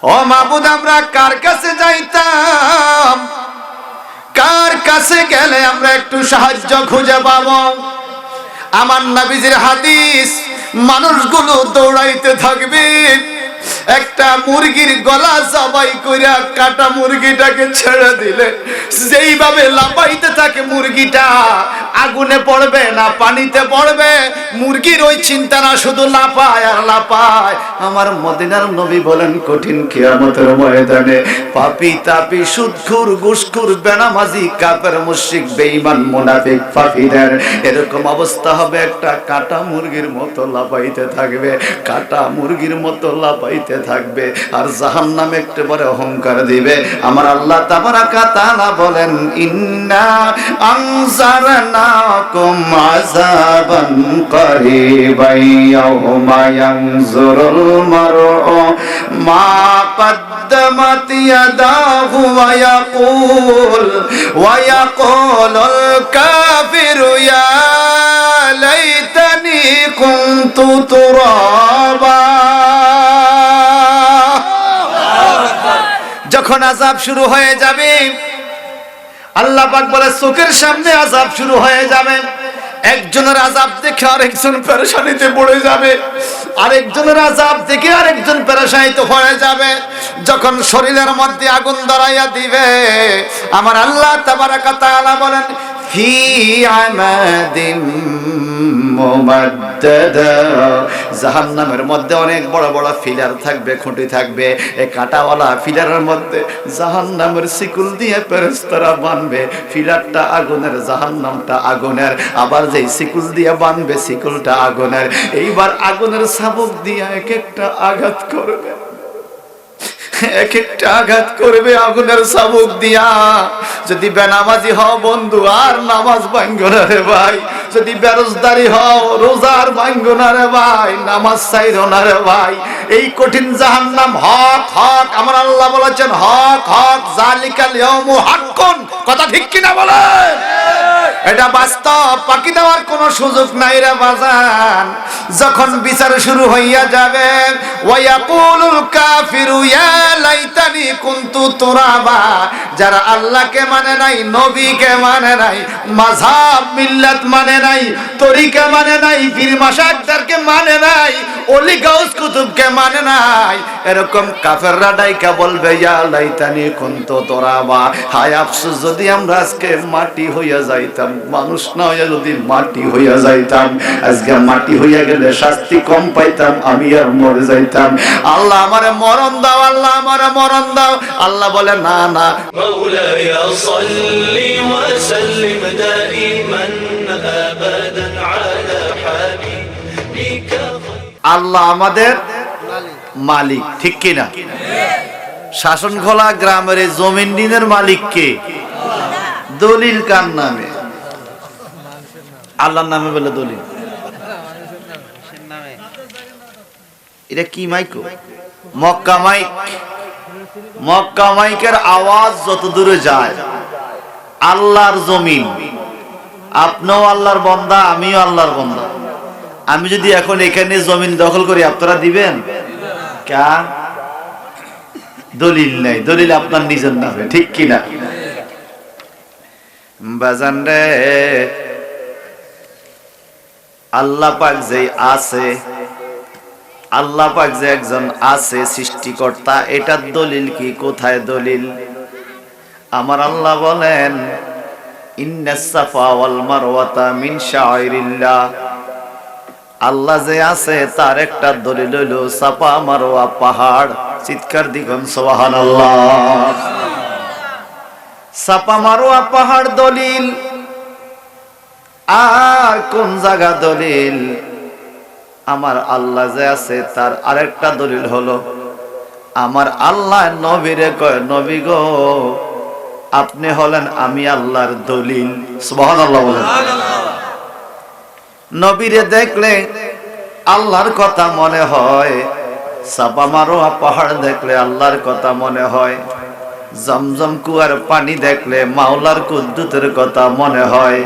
ও মাবুদ, আমরা কার কাছে যাইতাম? কার কাছে গেলে আমরা একটু সাহায্য খুঁজে পাবো? আমার নবীজির হাদিস, মানুষগুলো দৌড়াইতে থাকবে, একটা মুরগির গলা জবাই কইরা কাটা মুরগিটাকে ছেড়ে দিলে যেইভাবে লাফাইতে থাকে মুরগিটা, আগুনে পড়বে না পানিতে পড়বে, মুরগির ওই চিন্তা না, শুধু লাফায় আর লাফায়। আমার মদিনার নবী বলেন, কঠিন কিয়ামতের ময়দানে পাপী তাপী সুদখোর ঘুষখোর বেনামাজি কাফের মুশরিক বেঈমান মুনাফিক পাপীদের এরকম অবস্থা হবে, একটা কাটা মুরগির মতো লাফাইতে থাকবে, কাটা মুরগির মতো লাফাইতে থাকবে, আর জাহান্নামে একেবারে অহংকার দিবে। আমার আল্লাহ তাবারাকা তাআলা বলেন, ইন্না আনজারনাকুম আযাবান করিবান ইয়াওমা ইয়ানজুরুল মারউ মা قدمت يداه ويقول الكافر يا ليتني كنت ترابا। যখন আযাব শুরু হয়ে যাবে, আল্লাহ পাক বলে চোখের সামনে আযাব শুরু হয়ে যাবে, একজনের আযাব দেখে আরেকজন পেরেশানিতে পড়ে যাবে, আরেকজনের আযাব দেখে আরেকজন পেরেশানিতে পড়ে যাবে। যখন শরীরের মধ্যে আগুন ধরাইয়া দিবে, আমার আল্লাহ তাবারাকা তাআলা বলেন, ফি আমাদিম মুমাদ্দাদা, জাহান্নামের মধ্যে অনেক বড় বড় ফিলার থাকবে, খুঁটি থাকবে, এই কাঁটাওয়ালা ফিলারের মধ্যে জাহান্নামের শিকল দিয়ে ফেরেশতারা বাঁধবে। ফিলারটা আগুনের, জাহান্নামটা আগুনের, আবার যেই শিকল দিয়ে বাঁধবে শিকলটা আগুনের। এইবার আগুনের শাবক দিয়ে এক একটা আঘাত করবে, এক একটা আঘাত করবে আগুনের শাবক দিয়া। যদি বেনামাজি হও বন্ধু, আর নামাজ ভাঙ্গো না রে ভাই। যদি বেরোজদারি হও, রোজার ভাঙ্গো না রে ভাই, নামাজ ছাইরো না রে ভাই। এই কঠিন জাহান্নাম হক হক, আমার আল্লাহ বলেছেন হক হক, জালিকাল ইয়াউমু হাক্কুন। কথা ঠিক কিনা বলেন? এটা বাস্তব, পাকি দেওয়ার কোনো সুযোগ নাই রে বাজান। যখন বিচার শুরু হইয়া যাবে, ওয়ায়াকুলুল কাফিরু ইয়া লাইতানি কুনতু তুরাবা, যারা আল্লাহকে মানে নাই, নবীকে মানে নাই, মাযহাব মিল্লাত মানে নাই, তরিকা মানে নাই, পীর মাশায়েখদেরকে মানে নাই, ওলি গাউস কুতুবকে মানে নাই, এরকম কাফেররা ডাইকা বলবে, ইয়া লাইতানি কুনতু তুরাবা, হায় আফসোস যদি আমরা আজকে মাটি হইয়া যাইতাম, মানুষ না হইয়া যদি মাটি হইয়া যাইতাম, আজকে মাটি হইয়া গেলে শাস্তি কম পাইতাম, আমি আর মরে যাইতাম। আল্লাহ আমারে মরণ দাও, আল্লাহ আমারে মরণ দাও। আল্লাহ বলে, না না, মাওলায়া সাল্লি ওয়া সাল্লিম দাইমান আবাদান আলা হাবিবিকা। আল্লাহ আমাদের মালিক, ঠিক কিনা? শাসনখোলা গ্রামের এই জমিন দিনের মালিক কে? দলিল কার নামে? আল্লাহর নামে বলে দলিল। এটা কি মাইক? মক্কা মাইক। মক্কা মাইকের আওয়াজ যত দূরে যায়, আল্লাহর জমিন, আপনিও আল্লাহর বান্দা, আমিও আল্লাহর বান্দা। আমি যদি এখন এখানে জমিন দখল করি, আপনারা দিবেন? কেন? দলিল নাই, দলিল আপনার নিজের নামে, ঠিক কিনা? বাজান রে, আল্লাহ পাক যে আছে, আল্লাহ পাক যে একজন আছে সৃষ্টিকর্তা, এটার দলিল কি? কোথায় দলিল? আমার আল্লাহ বলেন, ইন্নাস সাফা ওয়াল মারওয়াতা মিন শাআইরিল্লাহ, আল্লাহ যে আছে তার একটা দলিল হলো সাফা মারওয়া পাহাড়। চিৎকার দিবেন সুবহানাল্লাহ। সাফা মারওয়া পাহাড় দলিল। আর কোন জায়গা দলিল? আমার আল্লাহ যে আছে তার আরেকটা দলিল হলো, আমার আল্লাহ নবীরে কয়, নবী গো আপনি হলেন আমি আল্লাহর দলিল। সুবহানাল্লাহ বলেন। নবীরে দেখলে আল্লাহর কথা মনে হয়, সাফা মারওয়া পাহাড় দেখলে আল্লাহর কথা মনে হয়, জমজম কুয়ার পানি দেখলে মাওলার কুদ্দুতের কথা মনে হয়,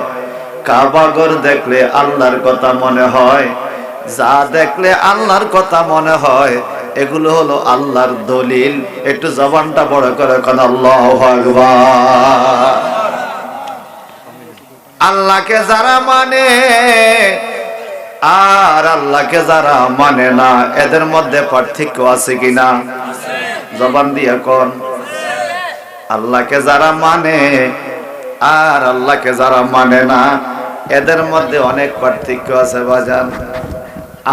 কাবাগর দেখলে আল্লাহর কথা মনে হয়, যা দেখলে আল্লাহর কথা মনে হয়, এগুলো হলো আল্লাহর দলিল। একটু জবানটা বড় করে কোন আল্লাহু আকবার। আল্লাহকে যারা মানে আর আল্লাহকে যারা মানে না, এদের মধ্যে পার্থক্য আছে কিনা? জবান দিয়ে কোন। আল্লাহকে যারা মানে আর আল্লাহকে যারা মানে না, এদের মধ্যে অনেক পার্থক্য আছে বাজান।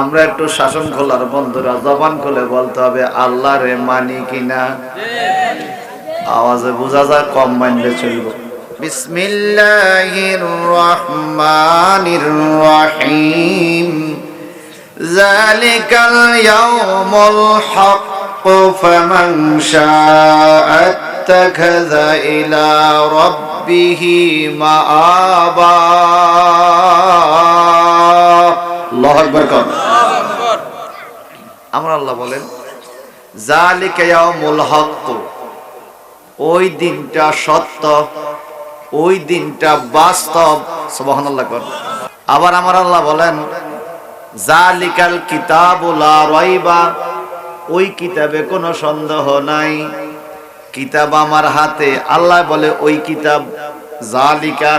আমরা একটু শাসন খোলার বন্ধুরা, জবান খুলে বলতে হবে আল্লাহরে মানি কিনা। আওয়াজে বোঝা যায়, কম মানলে চলবে। বিসমিল্লাহির রহমানির রহিম। যালিকাল ইয়াউমুল হক ফামান শাআ ইত্তাখাযা ইলা রাব্বিহি মাআবা। আল্লাহু আকবার কোন। আমরা আল্লাহ বলেন যালিকা ইয়াউমুল হক, ওই দিনটা সত্য, ওই দিনটা বাস্তব। সুবহানাল্লাহ কোন। আবার আমার আল্লাহ বলেন যালিকাল কিতাবু লা রাইবা, ওই কিতাবে কোনো সন্দেহ নাই। কিতাব আমার হাতে, আল্লাহ বলে ওই কিতাব। যালিকা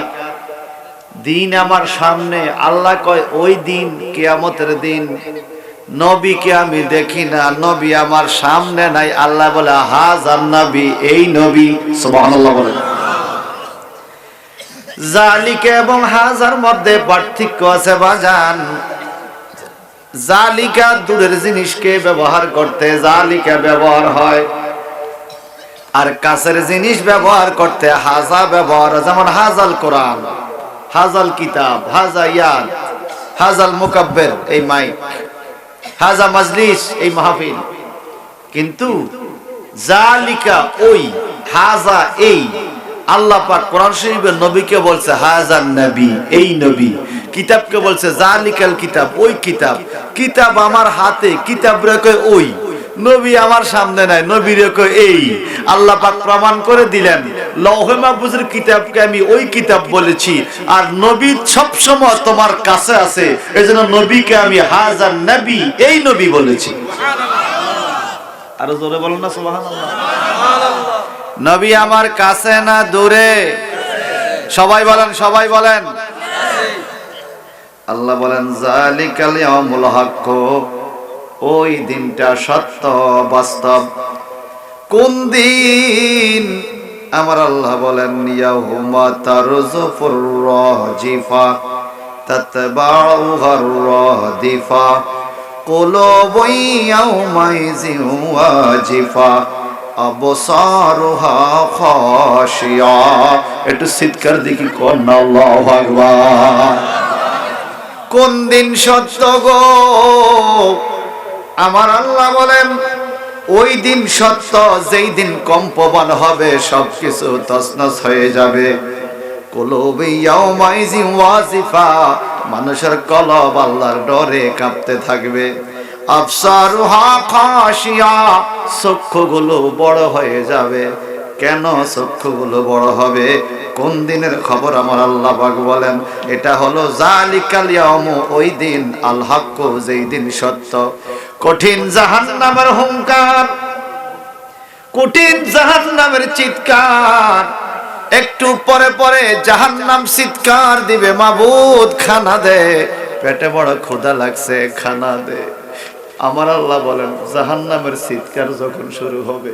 দিন আমার সামনে, আল্লাহ কয় ওই দিন কিয়ামতের দিন। নবীকে আমি দেখি না, নবী আমার সামনে নাই, আল্লাহ বলে হাজার নবী, এই নবী। সুবহানাল্লাহ বলেন। জালিকা এবং হাজার মধ্যে পার্থক্য আছে বাজান। জালিকা দূরের জিনিসকে ব্যবহার করতে জালিকা ব্যবহার হয়, আর কাছের জিনিস ব্যবহার করতে হাজা ব্যবহার। যেমন হাজাল কোরআন, হাজাল কিতাব, হাজা ইয়াদ, হাজাল মুকাব্বির এই মাইক, হাজা মাজলিস এই মাহফিল। কিন্তু জালিকা ওই, হাজা এই। আল্লাহ পাক কোরআন শরীফে নবীকে বলছে হাজার নবী, এই নবী। কিতাবকে বলছে জালিকাল কিতাব, ওই কিতাব। কিতাব আমার হাতে, কিতাব রেখে ওই। নবী আমার সামনে নাই, নবী রেখে এই। আল্লাহ পাক প্রমাণ করে দিলেন লৌহে মাহফুজের কিতাবকে আমি ওই কিতাব বলেছি, আর নবী সব সময় তোমার কাছে আছে, এজন্য নবীকে আমি হাজার নবী, এই নবী বলেছি। আরো জোরে বলেন না সুবহানাল্লাহ। নবী আমার কাছে না দূরে? সবাই বলেন, সবাই বলেন। আল্লাহ বলেন যালিকাল ইয়াউমুল হক, ওই দিনটা সত্য বাস্তব। কোন দিন? আমার আল্লাহ বলেন ইয়াউমা তারজুফুর রাজিফা তাতবাউহার রাদিফা কুলুবুন ইয়াউমাইযিন ওয়াজিফা আবসারুহা খাশিয়া। একটু চিৎকার দেখি কোন আল্লাহু আকবার। কোন দিন সত্য গো? আমার আল্লাহ বলেন ওই দিন সত্য, যেই দিন কম্পমান হবে, সবকিছু তছনছ হয়ে যাবে। কুলুবুন ইয়াউমাইযিন ওয়াজিফা, মানুষের কলব আল্লাহর ডরে কাঁপতে থাকবে। আবসারুহা খাশিয়া, চক্ষুগুলো বড় হয়ে যাবে। কেন চক্ষুগুলো বড় হবে? কোন দিনের খবর আমার আল্লাহ পাক বলেন এটা হলো যালিকাল ইয়াউম, ওই দিন, আল হক, যেই দিন সত্য। কঠিন জাহান্নামের হুঙ্কার, কঠিন জাহান্নামের চিৎকার। একটু পরে পরে জাহান্নাম চিৎকার দিবে, মাবুদ খানা দে, পেটে বড় ক্ষুধা লাগছে, খানা দে। আমার আল্লাহ বলেন জাহান্নামের চিৎকার যখন শুরু হবে,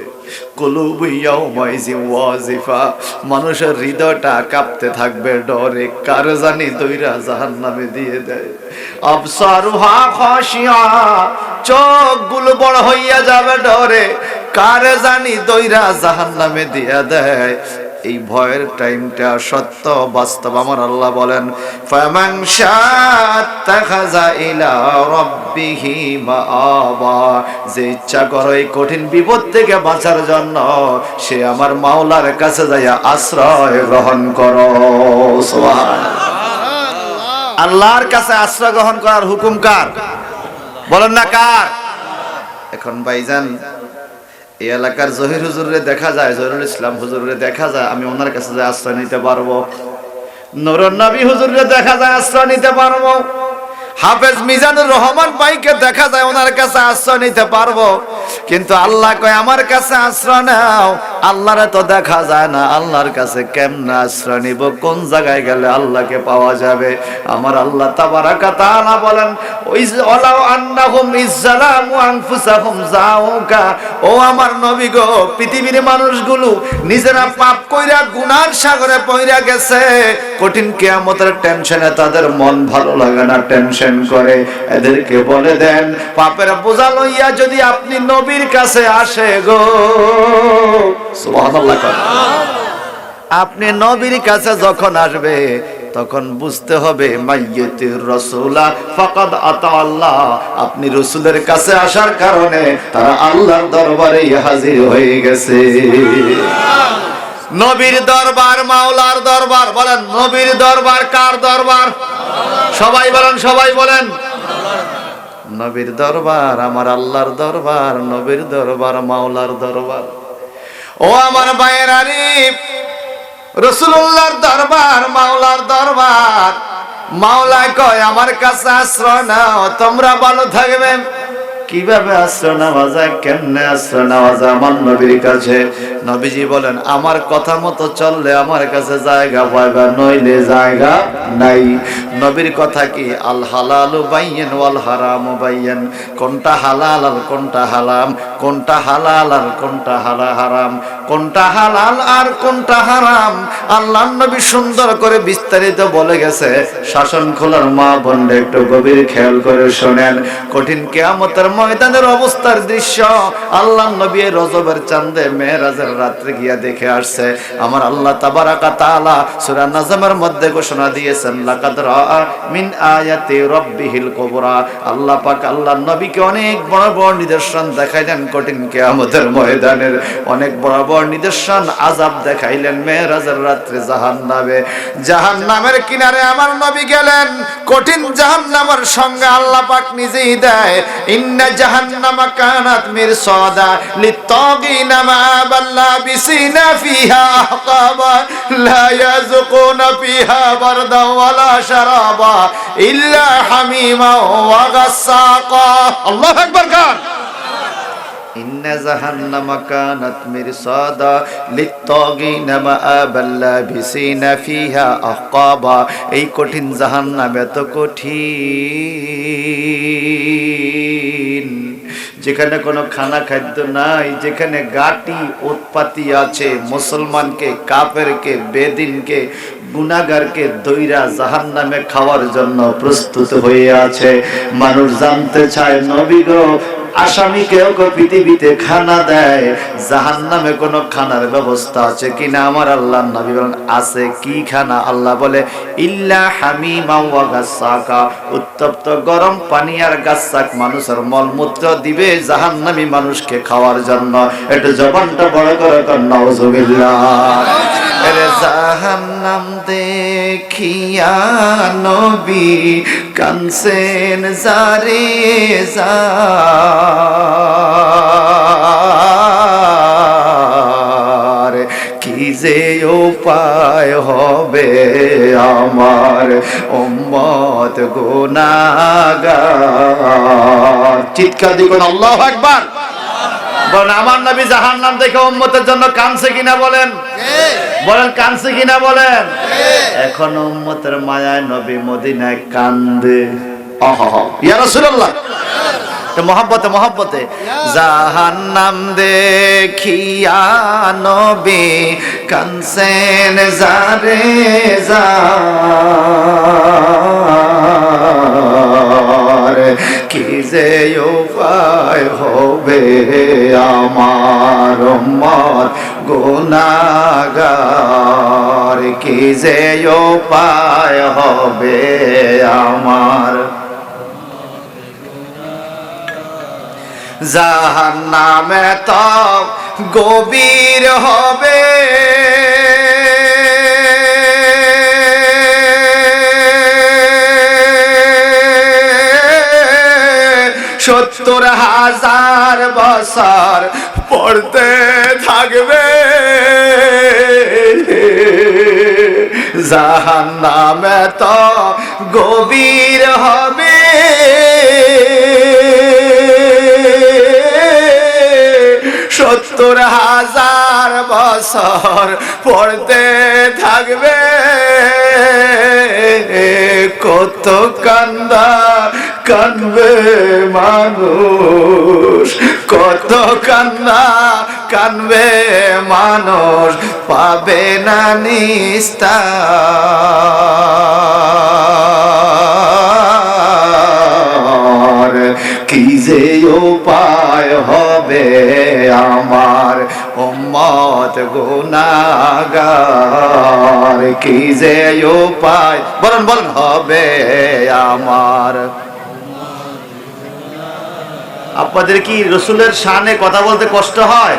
কুলুবু ইয়াউমাইযিন ওয়াজিফা, মানুষের হৃদয়টা কাঁপতে থাকবে ডরে, কার জানি দইরা জাহান্নামে দিয়ে দেয়। আবসারুহা খাশিয়া, চোখগুলো বড় হইয়া যাবে ডরে, কার জানি দইরা জাহান্নামে দিয়ে দেয়। এই ভয়ের টাইমটা সত্য বাস্তব। আমার আল্লাহ বলেন ফামান শাআত্তাখাযা ইলা রাব্বিহি মাআবা, যে ইচ্ছা করে এই কঠিন বিপদ থেকে বাঁচার জন্য সে আমার মাওলার কাছে যাইয়া আশ্রয় গ্রহণ করো। সুবহানাল্লাহ। আল্লাহর কাছে আশ্রয় গ্রহণ করার হুকুম কার? বলেন না কার? এখন ভাইজান এই এলাকার জহির হুজুরে দেখা যায়, জহিরুল ইসলাম হুজুরে দেখা যায়, আমি ওনার কাছে যাই আশ্রয় নিতে পারবো। নূরুন নবী হুজুরে দেখা যায় আশ্রয় নিতে পারবো। হাফেজ মিজানুর রহমান ভাইকে দেখা যায় ওনার কাছে আশ্রয় নিতে পারবো। কিন্তু আল্লাহ কয় আমার কাছে আশ্রয় নাও। আল্লাহরে তো দেখা যায় না, আল্লাহর কাছে কেমনে আশ্রয় নিব, কোন জায়গায় গেলে আল্লাহকে পাওয়া যাবে? আমার আল্লাহ তাবারাকা তাআলা বলেন ওয়ালাউ আন্নাহুম ইজ্জালামু আনফুসাহুম যাওকা, ও আমার নবী গো, পৃথিবীর মানুষগুলো নিজেরা পাপ কইরা গুনার সাগরে পইরা গেছে, কঠিন কিয়ামতের টেনশনে তাদের মন ভালো লাগে না, টেনশন করে। এদেরকে বলে দেন পাপের বোঝা লইয়া যদি আপনি নবীর কাছে আসে গো, সুবহানাল্লাহ, আপনি নবীর কাছে যখন আসবে তখন বুঝতে হবে মাইয়াতির রাসূলা ফাকাদ আতা আল্লাহ, আপনি রাসূলের কাছে আসার কারণে তারা আল্লাহর দরবারে হাজির হয়ে গেছে। নবীর দরবার মাওলার দরবার, বলেন নবীর দরবার কার দরবার? সবাই বলেন, সবাই বলেন। নবীর দরবার আমার আল্লাহর দরবার, নবীর দরবার মাওলার দরবার। ও আমার ভাইয়ের আরিফ, রাসূলুল্লাহর দরবার মাওলার দরবার। মাওলা কয় আমার কাছে আশ্রয় নাও, তোমরা ভালো থাকবে। কিভাবে আশ্রয় নেওয়া যায়, কেমনে আশ্রয় নেওয়া যায়? আমার নবীর কাছে। নবীজি বলেন আমার কথা মতো চললে আমার কাছে জায়গা পাইবা, নইলে জায়গা নাই। নবীর কথা কি? আল হালালু বাইয়িন ওয়াল হারামু বাইয়িন, কোনটা হালাল আর কোনটা হারাম, কোনটা হালাল আর কোনটা হারাম, কোনটা হালাল আর কোনটা হারাম আল্লাহর নবী সুন্দর করে বিস্তারিত বলে গেছে। শাসন খোলার মা বোনরা একটু গভীর খেয়াল করে শোনেন। কঠিন কিয়ামতের ময়দানের অবস্থার দৃশ্য আল্লাহর নবী রজবের চাঁদে মেরাজের রাত্রে গিয়া দেখে আসছে। আমার আল্লাহ তাবারাকা তাআলা সূরা নাজমের মধ্যে ঘোষণা দিয়েছেন লাকাদ রাআ মিন আয়াতি রাব্বিহিল কুবরা। আল্লাহ পাক আল্লাহর নবীকে অনেক বড় বড় নিদর্শন দেখাইলেন কঠিন কিয়ামতের ময়দানের, অনেক বড় বড় নিদর্শন আযাব দেখাইলেন মেরাজের রাত্রে জাহান্নামে। জাহান্নামের কিনারে আমার নবী গেলেন, কঠিন জাহান্নামের সঙ্গে আল্লাহ পাক নিজেই দেয় ইন্না জাহান্নামা কানাত মিরসাদা লিত্তাগিনা মাআবাল লাবিসিনা ফিহা আহকাবা লা ইয়াযুকুনা ফিহা বারদা ওয়ালা শারাবা ইল্লা হামিমা ওয়া গাসসাকা। আল্লাহু আকবার কান। ইন্না জাহান্নামা কানাত মিরসাদা লিত্তাগিনা মাআবাল লাবিসিনা ফিহা আহকাবা। এই কঠিন জাহান্নাম এত কঠিন, যেখানে কোনো খানা খাদ্য নাই, যেখানে গাটি উৎপাতি আছে, মুসলমানকে, কাফেরকে, বেদিনকে, গুনাহগারকে দইরা জাহান্নামে খাওয়ার জন্য প্রস্তুত হয়ে আছে। মানুষ জানতে চায় নবী গো, আসামি কেউ পৃথিবীতে খানা দেয়, জাহান্নামে কোনো খানার ব্যবস্থা আছে কিনা? আমার আল্লাহর নবী বলেন আছে। কি খানা? আল্লাহ বলে ইল্লা হামিমা ওয়া গাসসাকা, উত্তপ্ত গরম পানি আর গাসসাক মানুষের মলমূত্র দিবে জাহান্নামী মানুষকে খাওয়ার জন্য। একটু জবানটা বড় করে কর নাউজুবিল্লাহ। আরে জাহান্নাম দেখিয়া নবী কানসেন জারে যা, কি যে উপায় হবে আমার উম্মত গুনাহগার। চিৎকার দিয়ে বলেন আল্লাহু আকবার। বলেন আমার নবী জাহান্নাম দেখে উম্মতের জন্য কাঁদছে কিনা বলেন? বলেন কাঁদছে কিনা বলেন? এখন উম্মতের মায়ায় নবী মদিনায় কান্দে। ইয়া রাসূলুল্লাহ, মহব্বতে মহব্বতে জাহান্নাম দেখিয়া নবী কানসেন জারে জার, কি যে উপায় হবে আমার উম্মত গুনাহগার, কি যে উপায় হবে আমার। জাহান্নামে তো গভীর হবে, সত্তর হাজার বছর পড়তে থাকবে। জাহান্নামে তো গভীর হবে, 70,000 বছর পড়তে থাকবে। কত কানবে মানুষ, কত কানবে মানুষ, পাবে না নিস্তার। কি যে উপায় হবে আমার উম্মত গুনাহগার, কি যে উপায় বলেন হবে আমার। আপনাদের কি রসুলের শানে কথা বলতে কষ্ট হয়?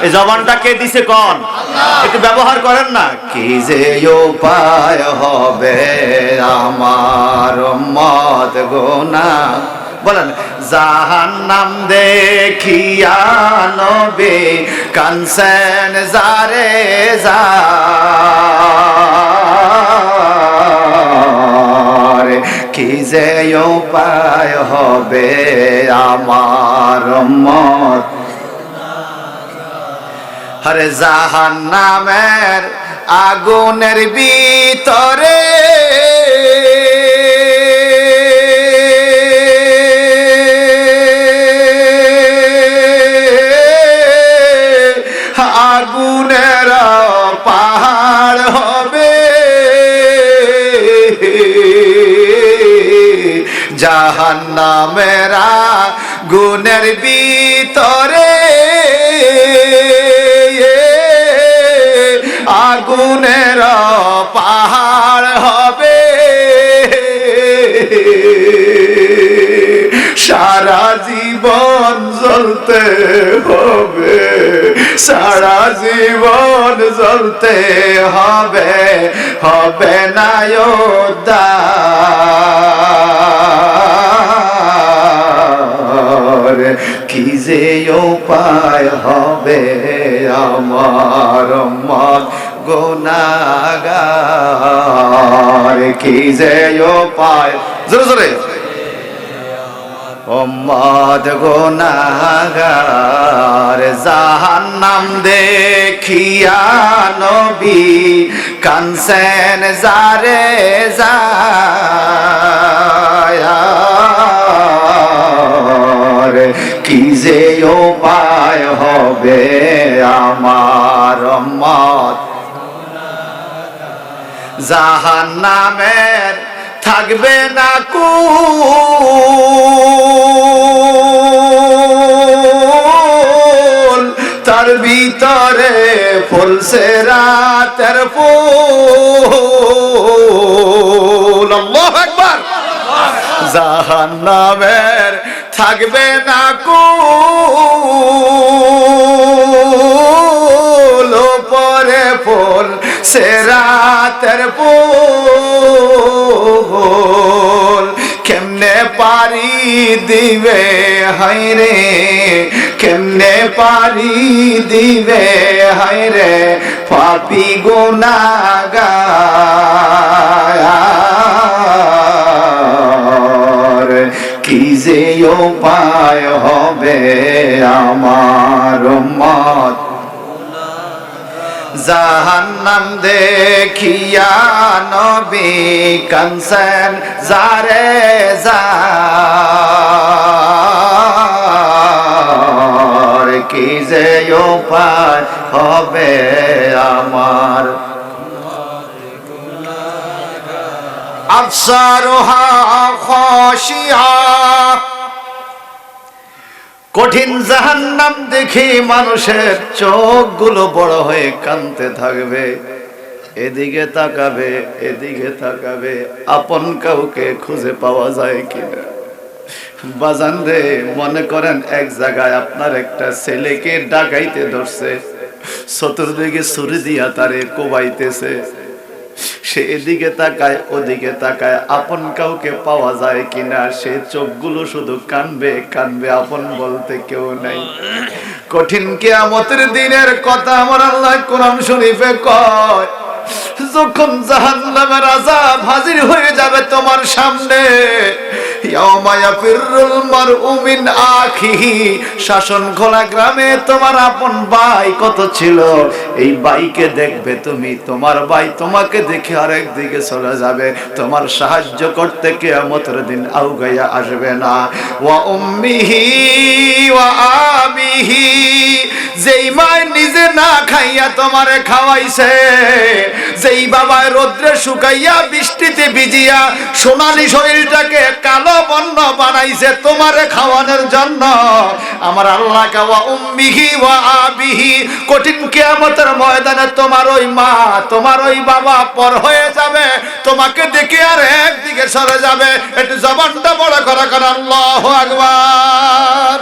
এই জবানটা কে দিছে কোন? একটু ব্যবহার করেন না। কি যে উপায় হবে আমার উম্মত গুনাহ, বলেন জাহান্নাম দেখিয়া নবী কানছেন যারে যার, কি যে উপায় হবে আমার উম্মত। আরে জাহান্নামের আগুনের ভিতরে আগুনের পাহাড় হবে, জাহান্নামের আগুনের ভিতরে আগুনের পাহাড় হবে। সারা জীবন জ্বলতে হবে, সারা জীবন জ্বলতে হবে, হবে না উদ্ধার। কি যে উপায় হবে আমার উম্মত গুনাহগার, কি যে উপায়, জোরে জোরে, উম্মত গুনাহগার। জাহান্নাম দেখিয়া নবী কানছেন যারে যার, কি যে উপায় হবে আমার উম্মত। জাহান্নামের থাকবে না কুল, তার ভিতরে ফুলছে রাতের ফুল। আল্লাহু আকবার। জাহান্নামের থাকবে না কুল, পরে ফুল সে রাতের ফুল। কেমনে পারি দিবে হায়রে, কেমনে পারি দিবে হায়রে পাপী গুনাহগার, কি যে উপায় হবে আমার উম্মত। জাহান্নাম দেখিয়া নবী কানছেন যারে যার, কি যে উপায় হবে আমার। আবসারুহা খাশিয়া, কঠিন জাহান্নাম দেখে মানুষের চোখগুলো বড় হয়ে কাঁদতে থাকবে, এদিকে তাকাবে এদিকে তাকাবে, আপন কাউকে খুঁজে পাওয়া যায় কিনা। বাজান রে, মনে করেন এক জায়গায় আপনার একটা ছেলেকে ডাকাইতে ধরছে, চতুর্দিকে ছুরি দিয়া তারে কোবাইতেছে, সে এদিকে তাকায় ওদিকে তাকায়, আপন কাউকে পাওয়া যায় কিনা। সে চোখগুলো শুধু কানবে কানবে, আপন বলতে কেউ নাই। কঠিন কিয়ামতের দিনের কথা আমার আল্লাহ কোরআন শরীফে কয়, যখন জাহান্নামের আযাব হাজির হয়ে যাবে তোমার সামনে, ইয়াউমা ইয়াফিরুল মারউ মিন আখিহি, শাসন খোলা গ্রামে তোমার আপন ভাই কত ছিল, এই ভাইকে দেখবে তুমি, তোমার ভাই তোমাকে দেখে আরেক দিকে চলে যাবে, তোমার সাহায্য করতে কিয়ামতের দিন আউগাইয়া আসবে না। ওয়া উম্মিহি ওয়া আবিহি, যেই মা নিজে না খাইয়া তোমারে খাওয়াইছে, যেই বাবা রোদ্রে শুকাইয়া বৃষ্টিতে ভিজিয়া সোনালী শরীরটাকে কালো বর্ণ বানাইছে তোমারে খাওয়ানোর জন্য, আমার আল্লাহ ওয়া উম্মিহি ওয়া আবিহি, কঠিন কিয়ামতের ময়দানে তোমার ওই মা তোমার ওই বাবা পর হয়ে যাবে, তোমাকে দেখে আর একদিকে সরে যাবে। একটু জবানটা বড় করে আল্লাহু আকবার।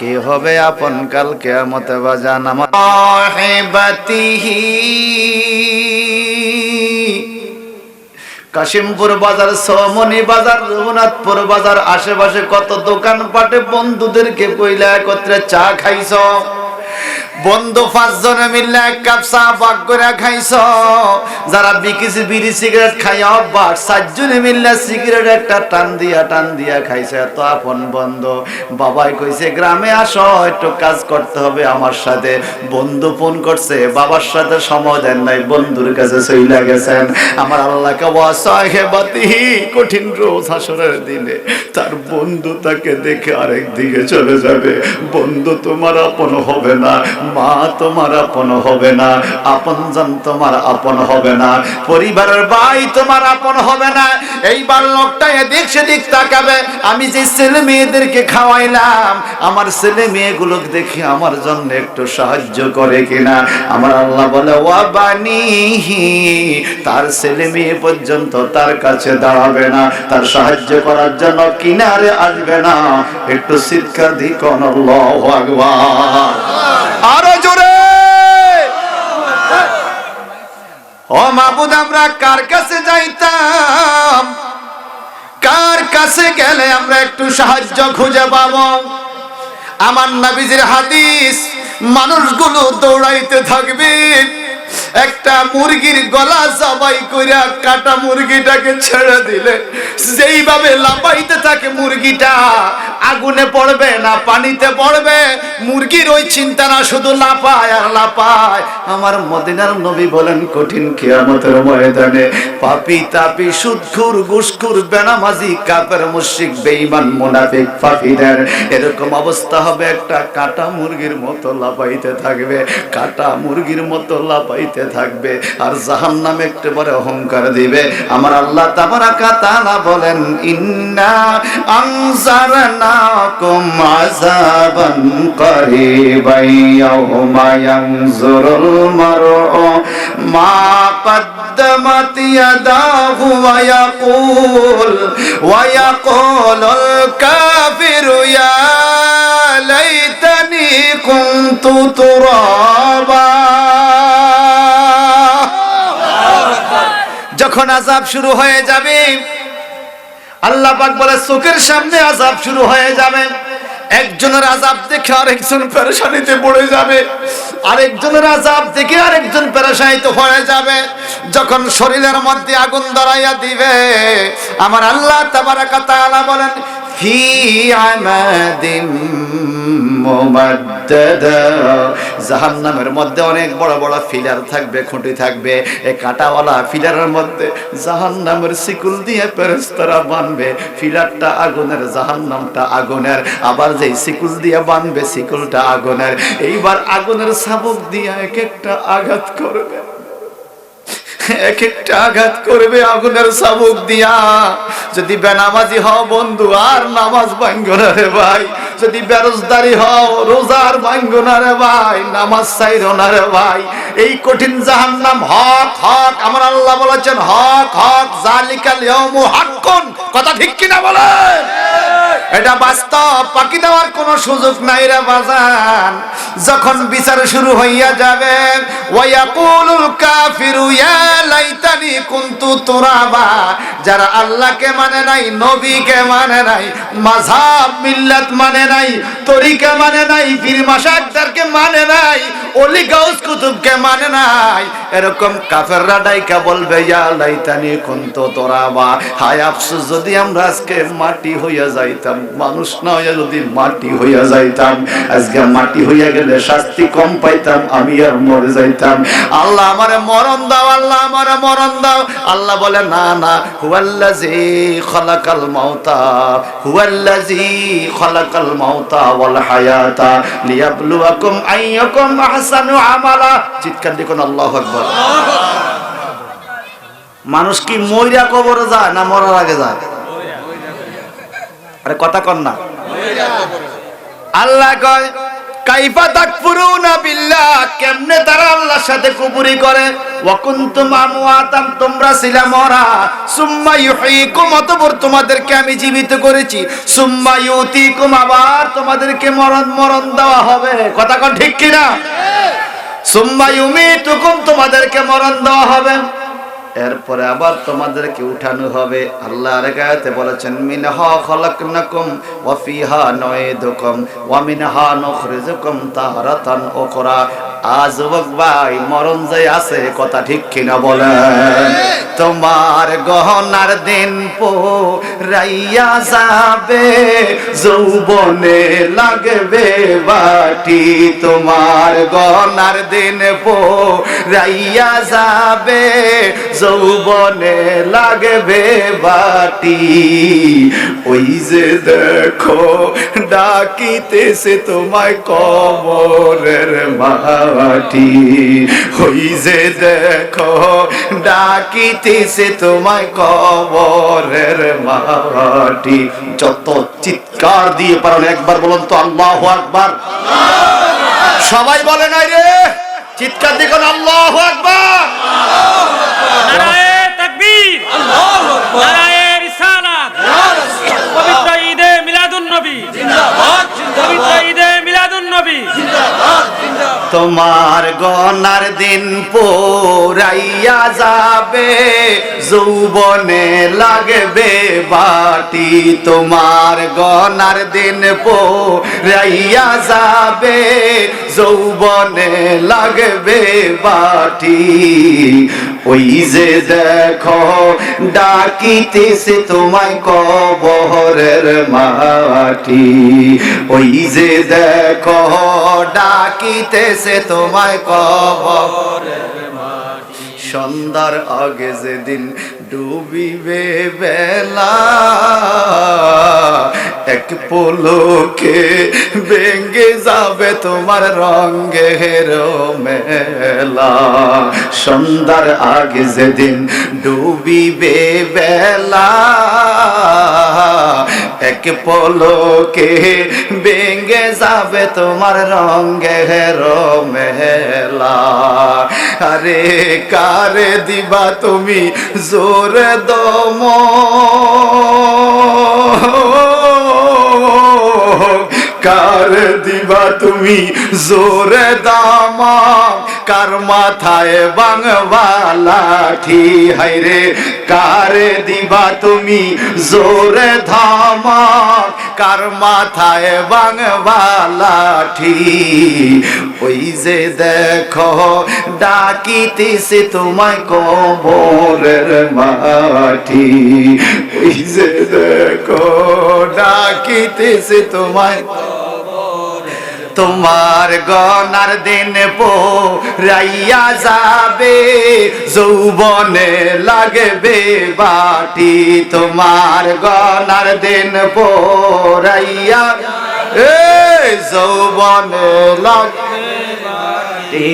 কে হবে আপন কাল কিয়ামতে বাজান আমার সাহিবাতিহি। কাশিমপুর বাজার, সোমনি বাজার, রঘুনাথপুর বাজার, আশেপাশে কত দোকান পাটে বন্ধুদেরকে কইলা একত্রে চা খাইছ, বন্ধু 5 জনে মিললে 1 কাপ চা ভাগ করে খাইছ, যারা বিকিছি বিড়ি সিগারেট খাইয়া অভ্যাস 4 জনে মিললে সিগারেট একটা টান দিয়া খাইছে, এত আপন বন্ধু। বাবাই কইছে গ্রামে আসো, একটু কাজ করতে হবে আমার সাথে, বন্ধু ফোন করছে, বাবার সাথে সময় দেন নাই, বন্ধুর কাছে চইলা গেছেন। আমার আল্লাহকে ওয়া সাহিবাতিহি, কঠিন রোজ হাসরের দিনে তার বন্ধু তাকে দেখে আরেক দিকে চলে যাবে, বন্ধু তোমার আপন হবে না, মা তোমার আপন হবে না, আপনজন তোমার আপন হবে না, পরিবারের ভাই তোমার আপন হবে না। এইবার লোকটা এদিক সেদিক তাকাবে, আমি যে ছেলে মেয়েদেরকে খাওয়াইলাম, আমার ছেলে মেয়েগুলোকে দেখি আমার জন্য একটু সাহায্য করে কিনা। আমার আল্লাহ বলে ওয়া বানিহি, তার ছেলে মেয়ে পর্যন্ত তার কাছে দাঁড়াবে না, তার সাহায্য করার জন্য কিনারে আসবে না। একটু চিৎকার দি কোন আল্লাহু আকবার, আরো জোরে। ও মাবুদ, আমরা কার কাছে যাইতাম, কার কাছে গেলে আমরা একটু সাহায্য খুঁজে পাবো? আমার নবীজির হাদিস, মানুষগুলো দৌড়াইতে থাকবে, একটা মুরগির গলা জবাই কইরা কাটা মুরগিটাকে ছেড়ে দিলে যেইভাবে লাফাইতে থাকে মুরগিটা, আগুনে পড়বে না পানিতে পড়বে, মুরগির ওই চিন্তা না, শুধু লাফায় আর লাফায়। আমার মদিনার নবী বলেন কঠিন কিয়ামতের ময়দানে পাপী তাপী সুদখোর ঘুষখোর বেনামাজি কাফের মুশরিক বেঈমান মুনাফিক ফাকিদের এরকম অবস্থা হবে, একটা কাটা মুরগির মতো লাফাইতে থাকবে, কাটা মুরগির মতো লাফাইতে থাকবে, আর জাহান্নাম একেবারে অহংকার দিবে। আমার আল্লাহ তাবারাকা তাআলা বলেন ইন্না আনজারনাকুম আযাবান করিবান ইয়াউমা ইয়ানজুরুল মারউ মা قدمت يداه ويقول الكافر يا ليتني كنت ترابا। যখন আযাব শুরু হয়ে যাবে, আল্লাহ পাক বলে চোখের সামনে আযাব শুরু হয়ে যাবে, একজনের আযাব দেখে আরেকজন পেরেশানিতে পড়ে যাবে, আরেকজনের আযাব দেখে আরেকজন পেরেশানিতে হয়ে যাবে। যখন শরীরের মধ্যে আগুন ধরাইয়া দিবে, আমার আল্লাহ তাবারাকা তাআলা বলেন ফি আমাদিম মুমাদ্দাদা, জাহান্নামের মধ্যে অনেক বড় বড় ফিলার থাকবে, খুঁটি থাকবে, এই কাঁটাওয়ালা ফিলারের মধ্যে জাহান্নামের শিকল দিয়ে ফেরেশতারা বাঁধবে, ফিলারটা আগুনের, জাহান্নামটা আগুনের, আবার যেই শিকল দিয়ে বাঁধবে শিকলটা আগুনের। এইবার আগুনের শাবক দিয়ে এক একটা আঘাত করবে, এক একটা আঘাত করবে আগুনের শাবক দিয়া। যদি বেনামাজি হও বন্ধু, আর নামাজ ভাঙ্গো না রে ভাই, যদি বেরোজদারি হও রোজার ভাঙ্গো না রে ভাই, নামাজ ছাইরো না রে ভাই। এই কঠিন জাহান্নাম হক হক, আমার আল্লাহ বলেছেন হক হক, জালিকাল ইয়াউমু হাক্কুন, কথা ঠিক কিনা বলেন? এটা বাস্তব, পাকি দেওয়ার কোনো সুযোগ নাই রে বাজান। যখন বিচার শুরু হইয়া যাবে, ওয়ায়াকুলুল কাফিরু ইয়া লাইতানি কুনতু তুরাবা, যারা আল্লাহকে মানে নাই, নবীকে মানে নাই, মাযহাব মিল্লাত মানে নাই, তরিকা মানে নাই, পীর মাশায়েখদেরকে মানে নাই, ওলি গাউস কুতুবকে মানে নাই, এরকম কাফেররা ডাইকা বলবে ইয়া লাইতানি কুনতু তুরাবা, হায় আফসোস যদি আমরা আজকে মাটি হইয়া যাইতাম, মানুষ না হইয়া যদি মাটি হইয়া যাইতাম, আজকে মাটি হইয়া গেলে শাস্তি কম পাইতাম, আমি আর মরে যাইতাম। আল্লাহ আমারে মরণ দাও, আল্লাহ আমারে মরণ দাও। আল্লাহ বলে না না, হুয়াল্লাযী খালাকাল মাউতা, হুয়াল্লাযী খালাকাল মাউতা ওয়াল হায়াতা লিয়াবলুয়াকুম আইয়াকুম আহসানু আমালা। চিৎকার দিয়ে কোন আল্লাহু আকবার। মানুষ কি মইরা কবরে যায় না মরার আগে যায়? আরে কথা কর না। আল্লাহ কয় কাইফা তাকফুরুনা বিল্লাহ, কেমনে তারা আল্লাহর সাথে কুফরি করে। ওয়া কুনতুম আমওয়াতাম, তোমরা ছিলা মরা। সুম্মা ইউহয়িকুম, অতঃপর তোমাদেরকে আমি জীবিত করেছি। সুম্মা ইউতিকুম, আবার তোমাদেরকে মরণ দেওয়া হবে। কথা কন ঠিক কি না? সুম্মা ইউমিতুকুম, তোমাদেরকে মরণ দেওয়া হবে, এরপরে আবার তোমাদেরকে উঠানো হবে। আল্লাহ আরেক আয়াতে বলেছেন মিনহা খালাকনাকুম ওয়া ফিহা নুঈদুকুম ওয়া মিনহা নুখরিজুকুম তারাতান উখরা। আজ ভাই মরণ যে আছে, কথা ঠিক কিনা বলেন? তোমার গহনার দিন পোরাইয়া যাবে, যৌবনে লাগবে বাটি। তোমার গহনার দিন পোরাইয়া যাবে, যৌবনে লাগবে বাটি। ওই যে দেখো ডাকিতেছে তোমায় কবরের মাটি, ওই যে দেখো ডাকিতেছে তোমায় কবরের মাটি। যত চিৎকার দিয়ে পারেন একবার বলুন তো আল্লাহু আকবার। সবাই বলে নাই রে, চিৎকার দিয়ে কোন আল্লাহু আকবার। নারায়ে তাকবীর, আল্লাহু আকবার, নারায়ে রিসালাত, পবিত্র ঈদে মিলাদুন নবী জিন্দাবাদ, পবিত্র ঈদে মিলাদুন নবী জিন্দাবাদ, জিন্দাবাদ। তোমার গনার দিন পোরাইয়া যাবে, যৌবনে লাগবে বাটি। তোমার গনার দিন পোরাইয়া যাবে, যৌবনে লাগবে বাটি। ওই যে দেখো ডাকিতেছে তোমায় কবরের মাটি, ওই যে দেখো ডাকিতেছে তোমায় কবরের মাটি। সন্ধ্যার আগে যেদিন ডুবিবে বেলা, এক পলকে ভেঙে যাবে তোমার রঙের মেলা। সন্ধ্যার আগে যেদিন ডুবিবে বেলা, এক পলকে ভেঙে যাবে তোমার রঙের মেলা। আরে কারে দিবা তুমি জোরে দম, কার দিবা তুমি জোরে দাম, কার মাথায় বাংবা লাঠি। হায়রে কার দিবা তুমি জোরে ধাম, কার মাথায় বাংবা লাঠি। ওই যে দেখো ডাকিতেছে তোমায় কবরের মাটি, ওই যে দেখো ডাকিতেছে তোমায়। তোমার গনার দিন পোরাইয়া যাবে, যৌবনে লাগবে বাটি। তোমার গনার দিন পোরাইয়া যৌবনে লাগবে বাটি।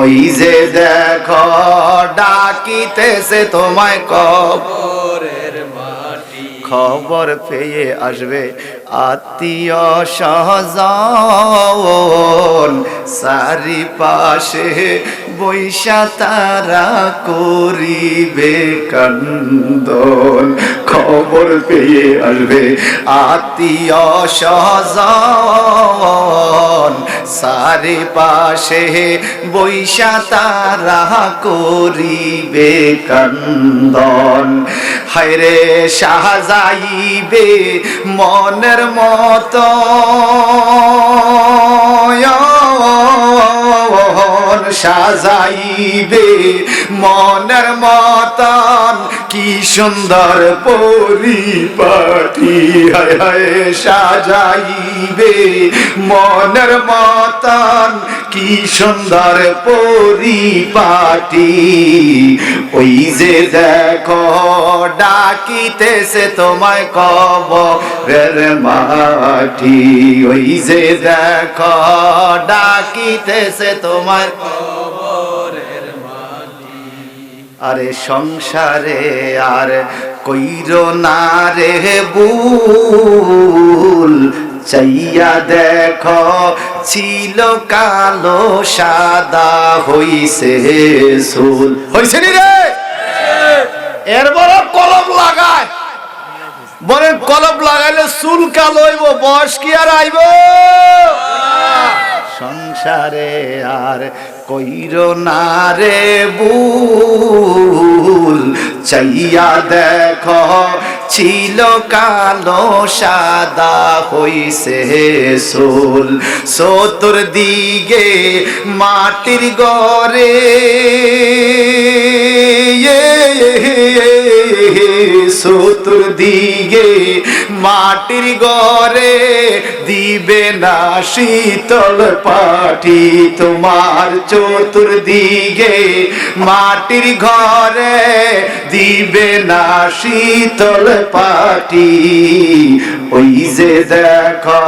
ওই যে দেখো ডাকিতেছে তোমায় কবরের মাটি। খবর পেয়ে আসবে আত্মীয় স্বজন, চারিপাশে বৈশা তারা করিবে কান্দন। খবর পেয়ে আসবে আত্মীয় স্বজন, চারিপাশে বৈশা তারা করিবে কান্দন। হায়রে সাজাইবে মনের মতো মন সাজাইবে মনের মতন কি সুন্দর পরিপাটি হায় হায় সাজাইবে মনের মতন কি সুন্দর পরিপাটি ওই যে দেখো ডাকিতেছে তোমায় কবরের মাটি ওই যে দেখো ডাকিতেছে তোমায় কবরের মাটি আরে সংসারে আর কইরো না রে ভুল চাইয়া দেখো ছিল কালো সাদা হইছে চুল হইছে নি রে এর বড় কলম লাগায় বলে কলম লাগাইলে চুল কালো হইব বয়স কি আর আইব সংসারে আর কইরো না রে ভুল চাইয়া দেখো ছিল কালো সাদা হইছে চুল চতুর্দিকে মাটির ঘরে চতুর্দিকে মাটির ঘরে দিবে না শীতল পাটি তোমার চতুর্দিকে মাটির ঘরে দিবে না শীতল পাটি ওই যে দেখো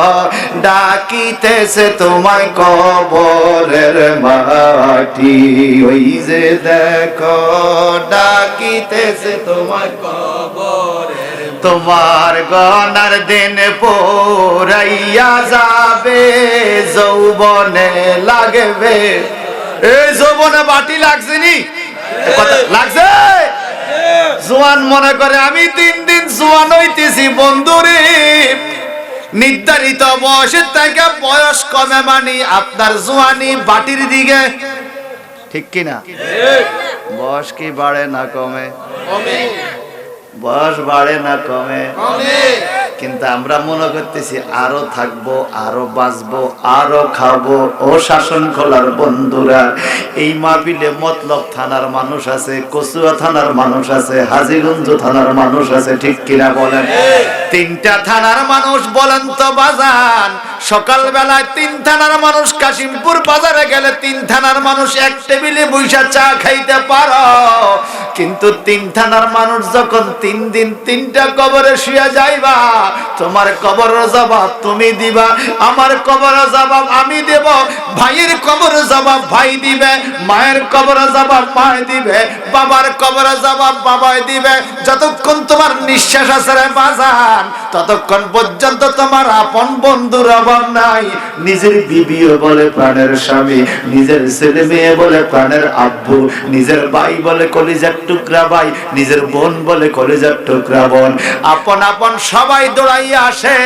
ডাকিতেছে তোমায় কবরের মাটি ওই যে দেখো ডাকিতেছে তোমায় কবরের তোমার গনার দিন পোরাইয়া যাবে যৌবনে লাগবে এই যৌবনে বাটি লাগছে নি লাগছে জোয়ান মনে করে আমি 3 দিন জোয়ান হইতেছি বন্ধুরে নির্ধারিত বয়সের থেকে বয়স কমে মানে আপনার জোয়ানি বাটির দিকে ঠিক কিনা বয়স কি বাড়ে না কমে বয়স বাড়ে না কমে কিন্তু আমরা মনে করতেছি আরো থাকবো আরো বাঁচবো আরো খাবো ও শাসন খোলার বন্ধুরা এই মাহফিলে মতলব থানার মানুষ আছে কচুয়া থানার মানুষ আছে হাজীগঞ্জ থানার মানুষ আছে ঠিক কিনা বলেন 3টা থানার মানুষ বলেন তো বাজান সকালবেলায় 3 থানার মানুষ কাশিমপুর বাজারে গেলে 3 থানার মানুষ এক টেবিলে বৈশা চা খাইতে পারো কিন্তু 3 থানার মানুষ যখন 3 দিন 3টা কবরে শুয়ে যাইবা তোমার কবরের জবাব তুমি দিবা আমার কবরের জবাব আমি দেব ভাইয়ের কবরের জবাব ভাই দিবে মায়ের কবরের জবাব মা দিবে বাবার কবরের জবাব বাবাই দিবে যতক্ষণ তোমার নিঃশ্বাস আছে রে বাজান ততক্ষণ পর্যন্ত তোমার আপন বন্ধুর অভাব নাই নিজের বিবিও বলে প্রাণের স্বামী নিজের ছেলে মেয়ে বলে প্রাণের আব্বু নিজের ভাই বলে কলিজার টুকরা ভাই নিজের বোন বলে কলিজার টুকরা বোন আপন আপন সবাই দৌড়াইয়া আসে